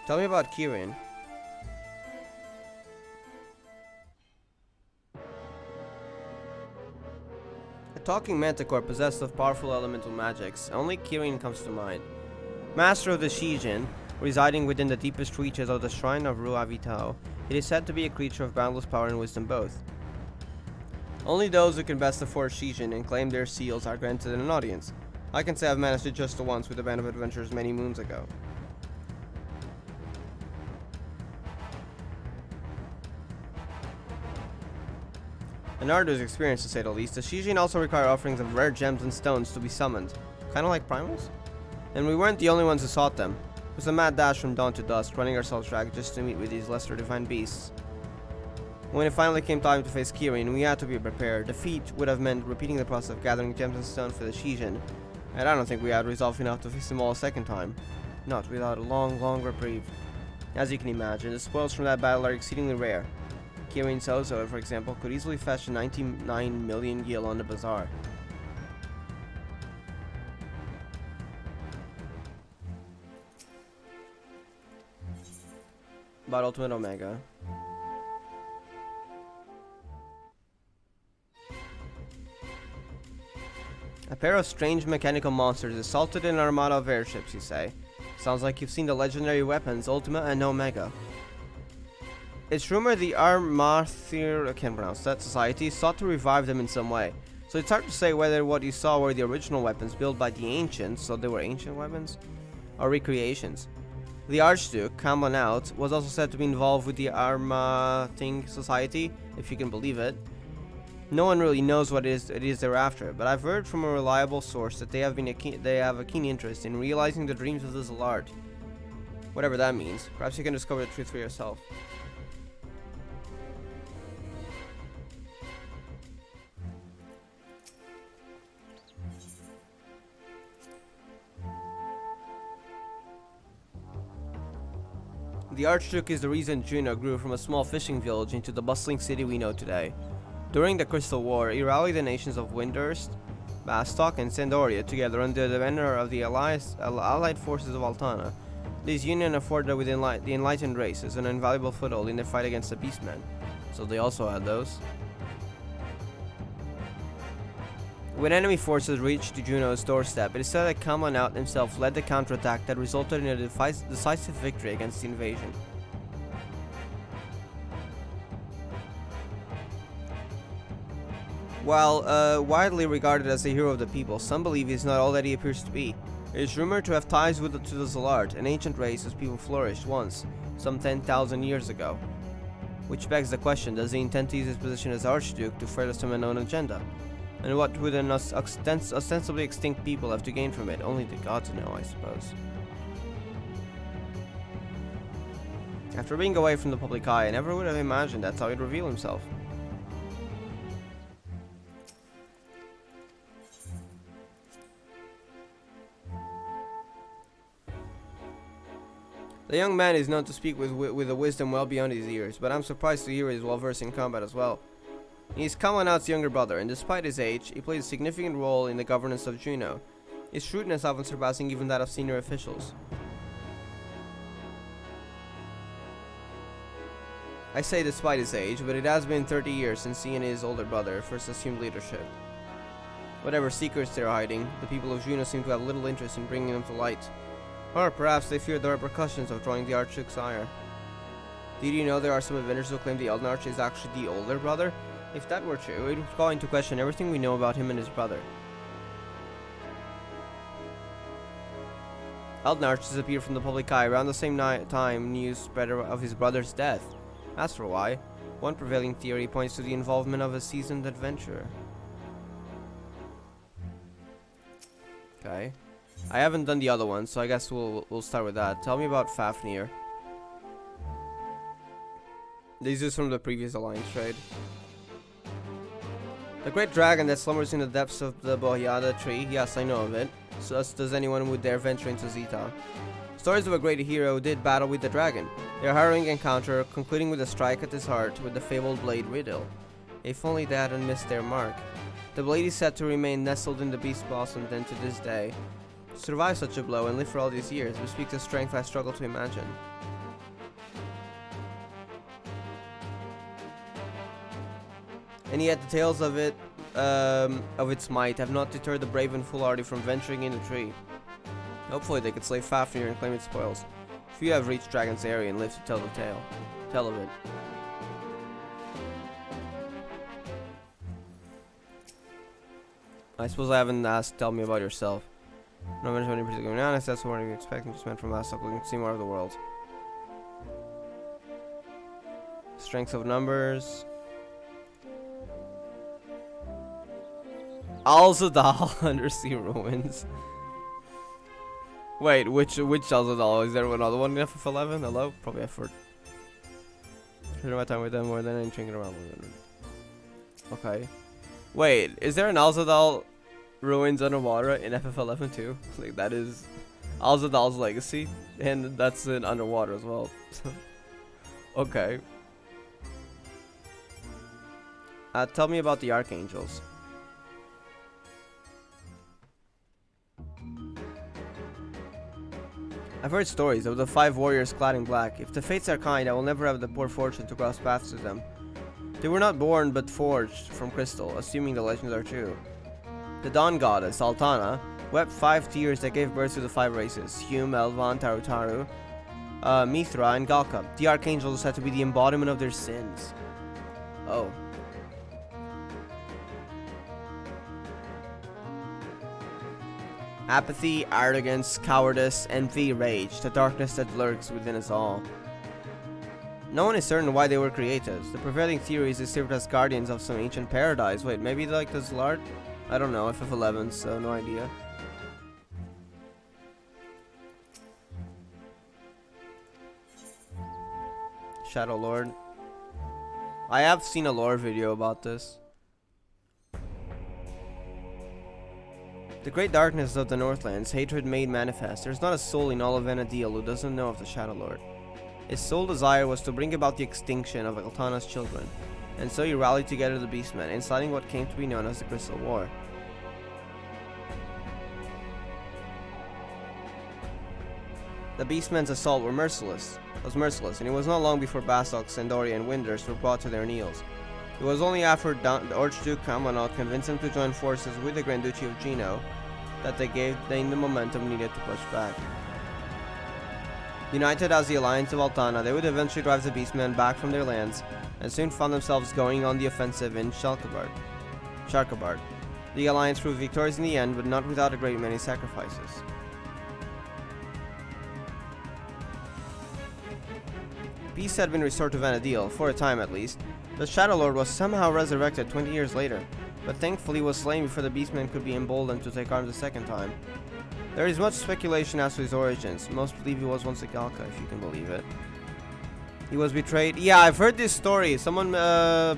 Tell me about Kirin. A talking manticore possessed of powerful elemental magics. Only Kirin comes to mind. Master of the Shijin, residing within the deepest reaches of the Shrine of Ruavitao, it is said to be a creature of boundless power and wisdom both. Only those who can best afford Shijin and claim their seals are granted an audience. I can say I've managed it just once with a band of adventurers many moons ago. An arduous experience to say the least. The Shijin also require offerings of rare gems and stones to be summoned. Kinda like primals? And we weren't the only ones who sought them. It was a mad dash from dawn to dusk, running ourselves ragged just to meet with these lesser divine beasts. When it finally came time to face Kirin, we had to be prepared. Defeat would have meant repeating the process of gathering gems and stones for the Shijin, and I don't think we had resolve enough to face them all a second time. Not without a long reprieve. As you can imagine, the spoils from that battle are exceedingly rare. Kirin Sozo, for example, could easily fetch 99 million gil on the bazaar. About Ultimate Omega. A pair of strange mechanical monsters assaulted an armada of airships, you say? Sounds like you've seen the legendary weapons Ultima and Omega. It's rumored the Armathir, I can't pronounce that, society sought to revive them in some way. So it's hard to say whether what you saw were the original weapons built by the ancients, so they were ancient weapons, or recreations. The Archduke, Kamlan Out, was also said to be involved with the Armathing Society, if you can believe it. No one really knows what it is they're after, but I've heard from a reliable source that they have a keen interest in realizing the dreams of the Zalard. Whatever that means. Perhaps you can discover the truth for yourself. The Archduke is the reason Juno grew from a small fishing village into the bustling city we know today. During the Crystal War, he rallied the nations of Windurst, Bastok, and Sandoria together under the banner of the allied forces of Altana. This union afforded the enlightened races an invaluable foothold in their fight against the Beastmen. So they also had those. When enemy forces reached Juno's doorstep, it is said that Kamlan Out himself led the counterattack that resulted in a decisive victory against the invasion. While widely regarded as a hero of the people, some believe he is not all that he appears to be. He is rumored to have ties to the Zalard, an ancient race whose people flourished once, some 10,000 years ago. Which begs the question, does he intend to use his position as Archduke to further some unknown agenda? And what would an ostensibly extinct people have to gain from it? Only the gods know, I suppose. After being away from the public eye, I never would have imagined that's how he'd reveal himself. The young man is known to speak with a wisdom well beyond his years, but I'm surprised to hear he is well versed in combat as well. He is Kamlan Out's younger brother, and despite his age, he plays a significant role in the governance of Juno, his shrewdness often surpassing even that of senior officials. I say despite his age, but it has been 30 years since he and his older brother first assumed leadership. Whatever secrets they're hiding, the people of Juno seem to have little interest in bringing them to light. Or perhaps they fear the repercussions of drawing the Archduke's ire. Did you know there are some inventors who claim the Elden Arch is actually the older brother? If that were true, it would call into question everything we know about him and his brother. Elden Arch disappeared from the public eye around the same time news spread of his brother's death. As for why, one prevailing theory points to the involvement of a seasoned adventurer. Okay. I haven't done the other one, so I guess we'll start with that. Tell me about Fafnir. This is from the previous alliance trade. The great dragon that slumbers in the depths of the Bohyada tree, yes, I know of it. So does anyone who would dare venture into Zeta. Stories of a great hero who did battle with the dragon. Their harrowing encounter, concluding with a strike at his heart with the fabled blade Riddle. If only they hadn't missed their mark. The blade is said to remain nestled in the beast blossom then to this day. To survive such a blow and live for all these years bespeaks a strength I struggle to imagine. And yet the tales of its might have not deterred the brave and foolhardy from venturing in the tree. Hopefully they could slay Fafnir and claim its spoils. Few have reached Dragon's area and lived to tell the tell of it. I suppose I haven't asked. Tell me about yourself. No mention of any particular honest. That's what you expect. Just meant from last looking to see more of the world. Strength of numbers. Alzadal undersea ruins. Wait, which Alzadal? Is there another one in FF11? Hello? Probably effort. Spend my time with them more than any drinking around with them. Okay. Wait, is there an Alzadal ruins underwater in FF11 too? Like that is Alzadal's legacy, and that's in underwater as well. Okay. Tell me about the archangels. I've heard stories of the 5 warriors clad in black. If the fates are kind, I will never have the poor fortune to cross paths with them. They were not born, but forged from crystal, assuming the legends are true. The dawn goddess, Altana, wept 5 tears that gave birth to the 5 races, Hume, Elvan, Tarutaru, Mithra, and Galka. The archangels said to be the embodiment of their sins. Oh. Apathy, arrogance, cowardice, envy, rage, the darkness that lurks within us all. No one is certain why they were created. The prevailing theory is they served as guardians of some ancient paradise. Wait, maybe like the Zlart? I don't know, FF11, so no idea. Shadow Lord. I have seen a lore video about this. The great darkness of the Northlands, hatred made manifest. There's not a soul in all of Vana'diel who doesn't know of the Shadow Lord. His sole desire was to bring about the extinction of Altana's children, and so he rallied together the Beastmen, inciting what came to be known as the Crystal War. The Beastmen's assault was merciless, and it was not long before Basok, Sandori, and Winders were brought to their knees. It was only after the Archduke Kamanot convinced them to join forces with the Grand Duchy of Gino that they gained the momentum needed to push back. United as the Alliance of Altana, they would eventually drive the Beastmen back from their lands, and soon found themselves going on the offensive in Sharkabard. The Alliance proved victorious in the end, but not without a great many sacrifices. Peace had been restored to Vana'diel, for a time at least. The Shadow Lord was somehow resurrected 20 years later, but thankfully was slain before the Beastmen could be emboldened to take arms a second time. There is much speculation as to his origins. Most believe he was once a Galka, if you can believe it. He was betrayed. Yeah, I've heard this story. Someone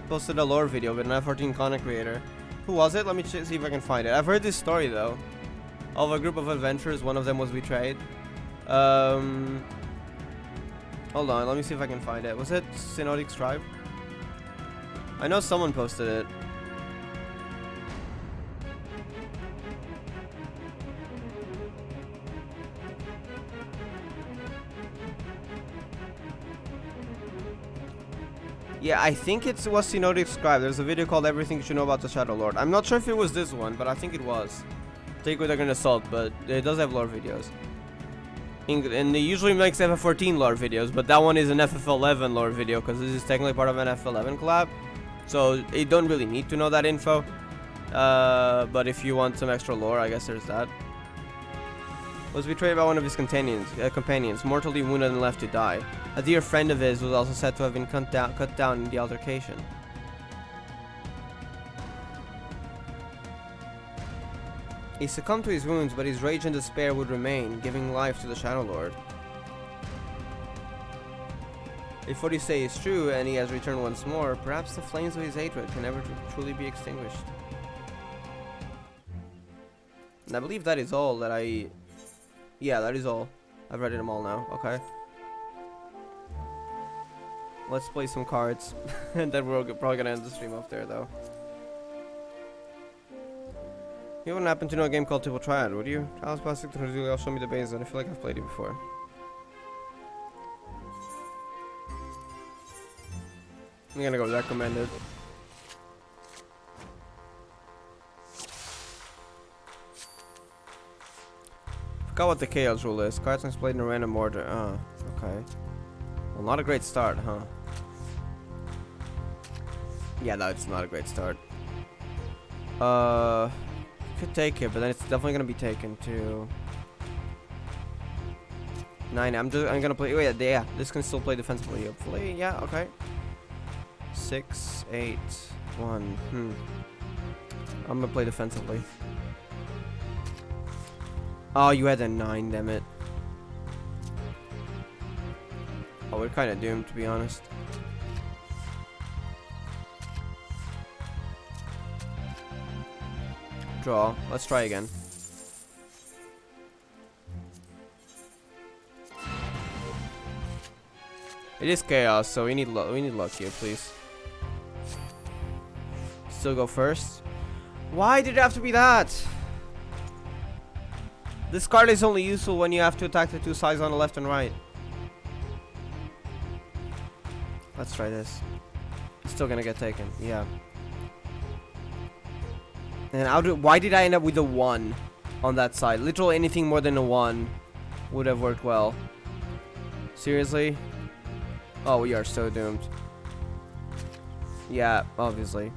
posted a lore video with an F14 content creator. Who was it? Let me see if I can find it. I've heard this story though, of a group of adventurers. One of them was betrayed. Hold on, let me see if I can find it. Was it Synodic Scribe? I know someone posted it. Yeah, I think it was Synodic Scribe. There's a video called Everything You Should Know About the Shadow Lord. I'm not sure if it was this one, but I think it was. Take with a grain of salt, but it does have lore videos. And it usually makes FF14 lore videos, but that one is an FF11 lore video because this is technically part of an FF11 collab. So you don't really need to know that info. But if you want some extra lore, I guess there's that. Was betrayed by one of his companions, mortally wounded and left to die. A dear friend of his was also said to have been cut down in the altercation. He succumbed to his wounds, but his rage and despair would remain, giving life to the Shadow Lord. If what you say is true, and he has returned once more, perhaps the flames of his hatred can never truly be extinguished. And I believe that is all that I... Yeah, that is all. I've read them all now, okay. Let's play some cards, and then we're probably gonna end the stream off there, though. You wouldn't happen to know a game called Triple Triad, would you? Alice Plastic to I'll show me the base, and I feel like I've played it before. I'm gonna go recommended. Forgot what the chaos rule is. Cards are displayed in a random order. Okay. Well, not a great start, huh? Yeah, no, it's not a great start. Could take it, but then it's definitely gonna be taken too. 9. I'm gonna play. Oh yeah, this can still play defensively. Hopefully, yeah. Okay. 6, 8, 1. I'm gonna play defensively. Oh, you had a 9, damn it. Oh, we're kind of doomed, to be honest. Draw. Let's try again. It is chaos, so we need luck here, please. Still go first. Why did it have to be that? This card is only useful when you have to attack the 2 sides on the left and right. Let's try this. It's still gonna get taken. Yeah. And why did I end up with a 1 on that side? Literally anything more than a 1 would have worked well. Seriously? Oh, we are so doomed. Yeah, obviously.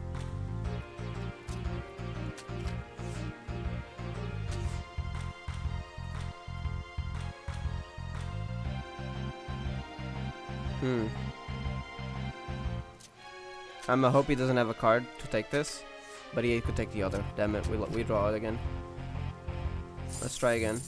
I hope he doesn't have a card to take this, but he could take the other. Damn it, we draw it again. Let's try again.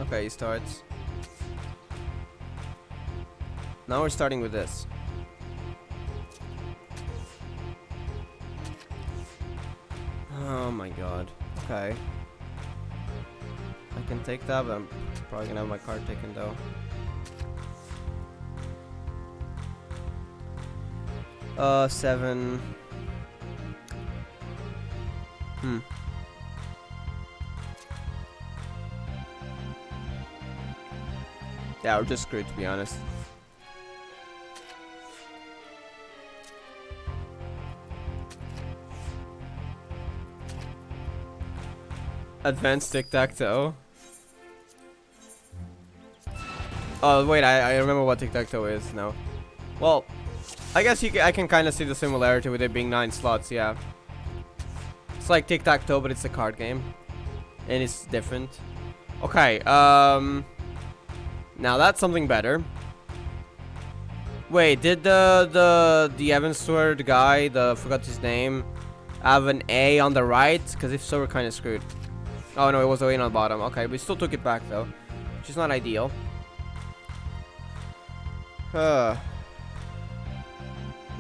Okay, he starts. Now we're starting with this. Oh my god. Okay. I can take that, but I'm probably gonna have my card taken though. Seven. Yeah, we're just screwed, to be honest. Advanced tic-tac-toe. Oh wait, I remember what tic-tac-toe is now. Well, I guess I can kind of see the similarity with it being 9 slots. Yeah, it's like tic-tac-toe, but it's a card game, and it's different. Okay, now that's something better. Wait, did the Evan Stewart guy, forgot his name, have an A on the right? Because if so, we're kind of screwed. Oh no, it was a on the bottom. Okay, we still took it back though, which is not ideal. Man,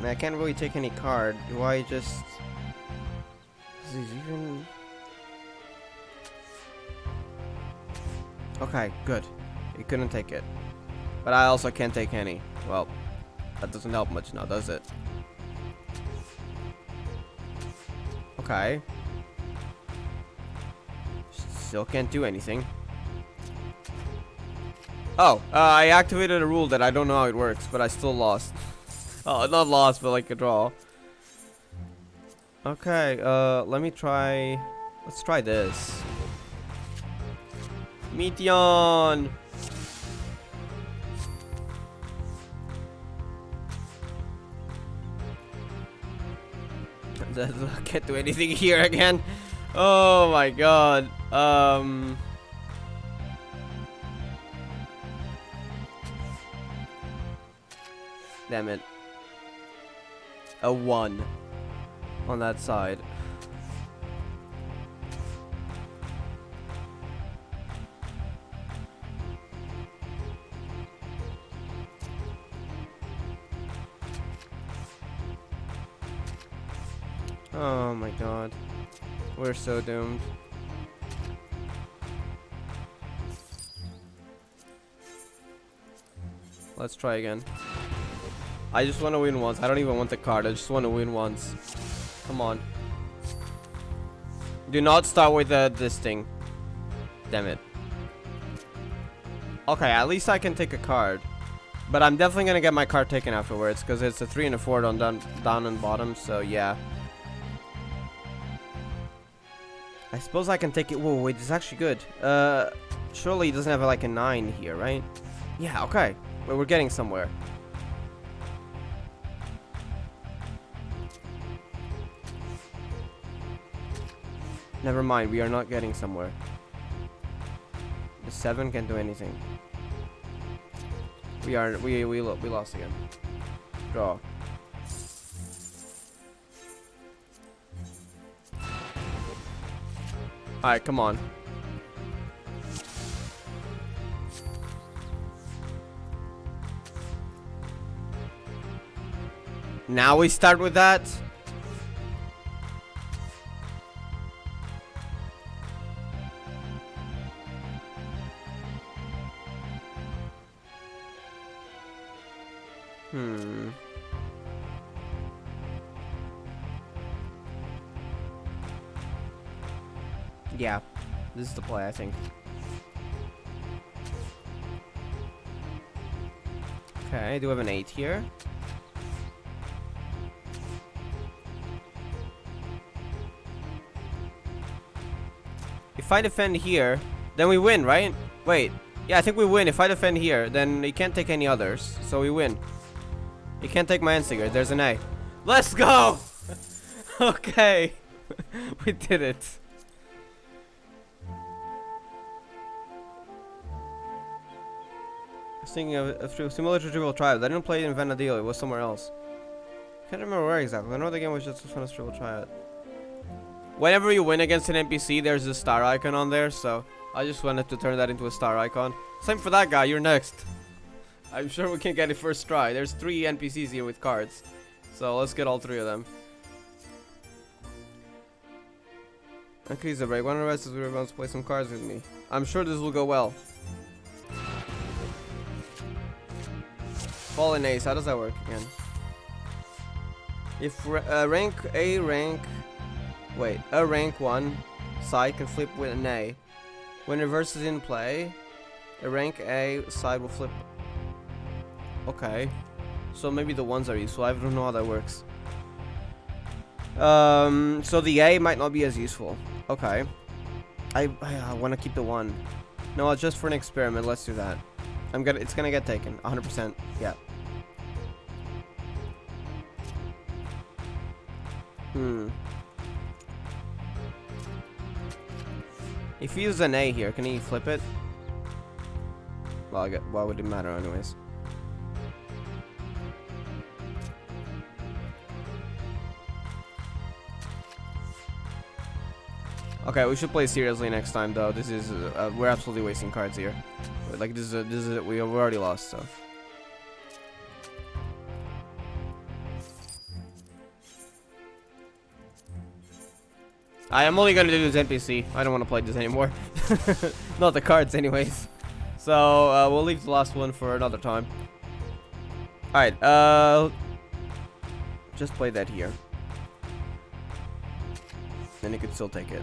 I can't really take any card. Do I just? Is he even? Okay, good. He couldn't take it, but I also can't take any. Well, that doesn't help much now, does it? Okay. Still can't do anything. Oh, I activated a rule that I don't know how it works, but I still lost. Oh, not lost, but like a draw. Okay, let me try. Let's try this. Meteon. I can't do anything here again. Oh my god. Damn it. A 1 on that side. Oh my god. We're so doomed. Let's try again. I just want to win once. I don't even want the card. I just want to win once. Come on. Do not start with this thing. Damn it. Okay, at least I can take a card. But I'm definitely gonna get my card taken afterwards because it's a 3 and a 4 down and bottom. So yeah. I suppose I can take it. Whoa, wait, this is actually good. Surely it doesn't have like a 9 here, right? Yeah, okay. Well, we're getting somewhere. Never mind, we are not getting somewhere. The 7 can't do anything. We lost again. Draw. Alright, come on. Now we start with that. Yeah, this is the play, I think. Okay, I do have an 8 here. If I defend here, then we win, right? Wait. Yeah, I think we win. If I defend here, then he can't take any others. So we win. He can't take my Endsinger. There's an A. Let's go! Okay. We did it. I was thinking of a similar to Trivial Triad. I didn't play it in Vanadil. It was somewhere else. Can't remember where exactly. I know the game was just as fun as Trivial Triad. Whenever you win against an NPC, there's a star icon on there, so I just wanted to turn that into a star icon. Same for that guy, you're next. I'm sure we can get it first try. There's 3 NPCs here with cards, so let's get all 3 of them. Okay, the break. One of the rest is we wants to play some cards with me. I'm sure this will go well. Fallen Ace, how does that work again? If a rank 1 side can flip with an A. When reverse is in play, a rank A side will flip. Okay. So maybe the ones are useful. I don't know how that works. So the A might not be as useful. Okay. I want to keep the 1. No, just for an experiment. Let's do that. It's gonna get taken. 100%. Yeah. If he uses an A here, can he flip it? Well, why would it matter anyways? Okay, we should play seriously next time though. This is we're absolutely wasting cards here. Like this is we already lost, so. I am only gonna do this NPC. I don't want to play this anymore. Not the cards, anyways. So we'll leave the last one for another time. All right. Just play that here. Then you could still take it.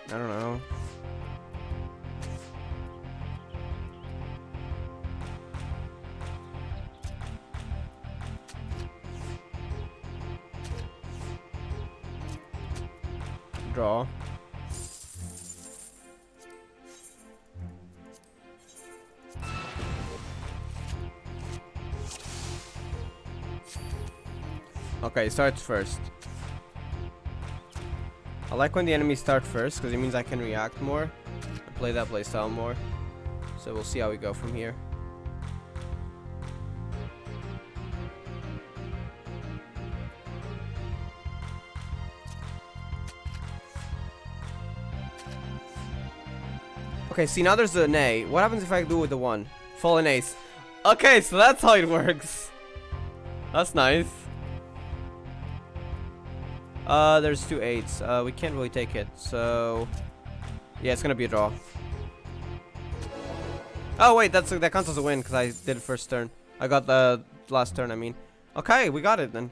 I don't know. Draw. Okay, starts first. I like when the enemies start first because it means I can react more and play that playstyle more. So we'll see how we go from here. Okay, see now there's an A. What happens if I do it with the 1? Fallen Ace. Okay, so that's how it works. That's nice. There's 2 8s. We can't really take it, so yeah, it's gonna be a draw. Oh wait, that counts as a win because I did it first turn. I got the last turn, I mean. Okay, we got it then.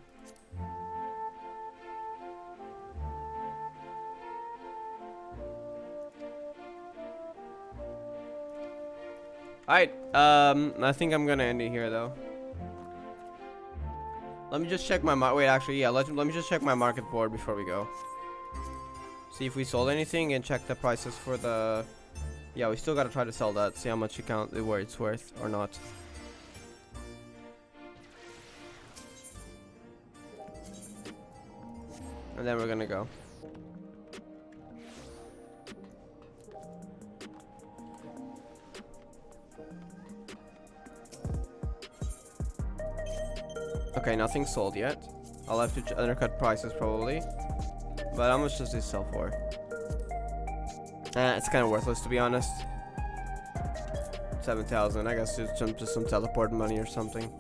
Alright, I think I'm gonna end it here though. Let me just check my wait, actually, yeah, let me just check my market board before we go. See if we sold anything and check the prices for the... Yeah, we still gotta try to sell that, see how much where it's worth or not. And then we're gonna go. Okay, nothing sold yet. I'll have to undercut prices probably. But how much does this sell for? It's kind of worthless to be honest. 7,000. I guess it's just some teleport money or something.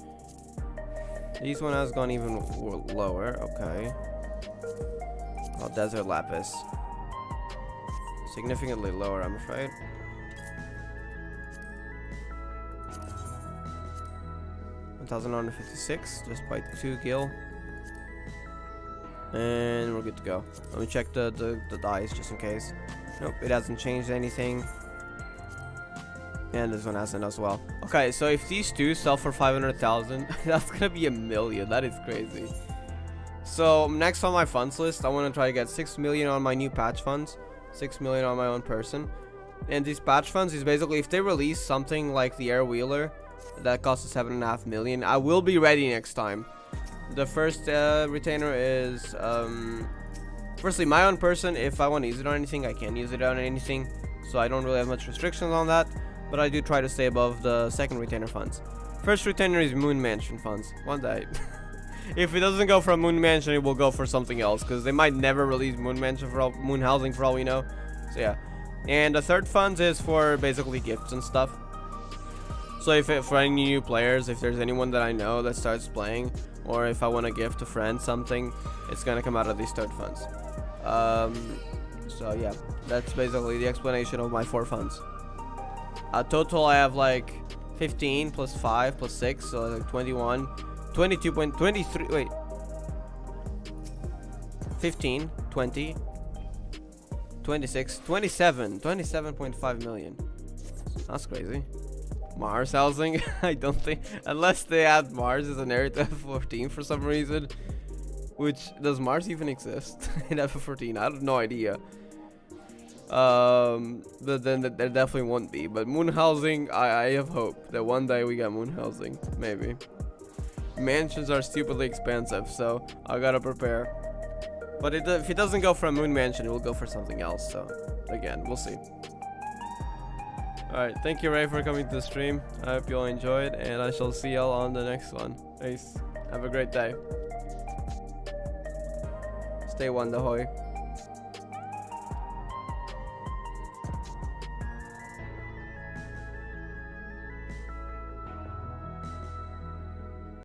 This one has gone even lower. Okay. Oh, desert lapis. Significantly lower, I'm afraid. $1,156 just by 2 gil. And we're good to go. Let me check the dice just in case. Nope, it hasn't changed anything. And this one hasn't as well. Okay, so if these two sell for 500,000, that's gonna be $1 million. That is crazy. So next on my funds list, I want to try to get 6 million on my new patch funds, 6 million on my own person. And these patch funds is basically if they release something like the Air Wheeler that costs 7.5 million, I will be ready next time. The first retainer is firstly my own person. If I want to use it on anything, I can use it on anything, so I don't really have much restrictions on that, but I do try to stay above the second retainer funds. First retainer is Moon Mansion funds. One day if it doesn't go for Moon Mansion, it will go for something else, because they might never release Moon Mansion for Moon Housing for all we know. So yeah. And the third funds is for basically gifts and stuff. So for any new players, if there's anyone that I know that starts playing, or if I want to gift a friend something, it's gonna come out of these third funds. So yeah, that's basically the explanation of my 4 funds. Total I have like 15 plus 5 plus 6, so like 21, 22.23. Wait, 15, 20, 26, 27.5 million. That's crazy. Mars housing. I don't think, unless they add Mars as an area to FF14 for some reason. Which, does Mars even exist in FF14? I have no idea. But then there definitely won't be. But moon housing, I have hope that one day we get moon housing, maybe. Mansions are stupidly expensive, so I gotta prepare. But if it doesn't go for a moon mansion, it will go for something else. So again, we'll see. Alright, thank you Ray for coming to the stream. I hope you all enjoyed, and I shall see y'all on the next one. Peace. Have a great day. Stay Wonderhoy.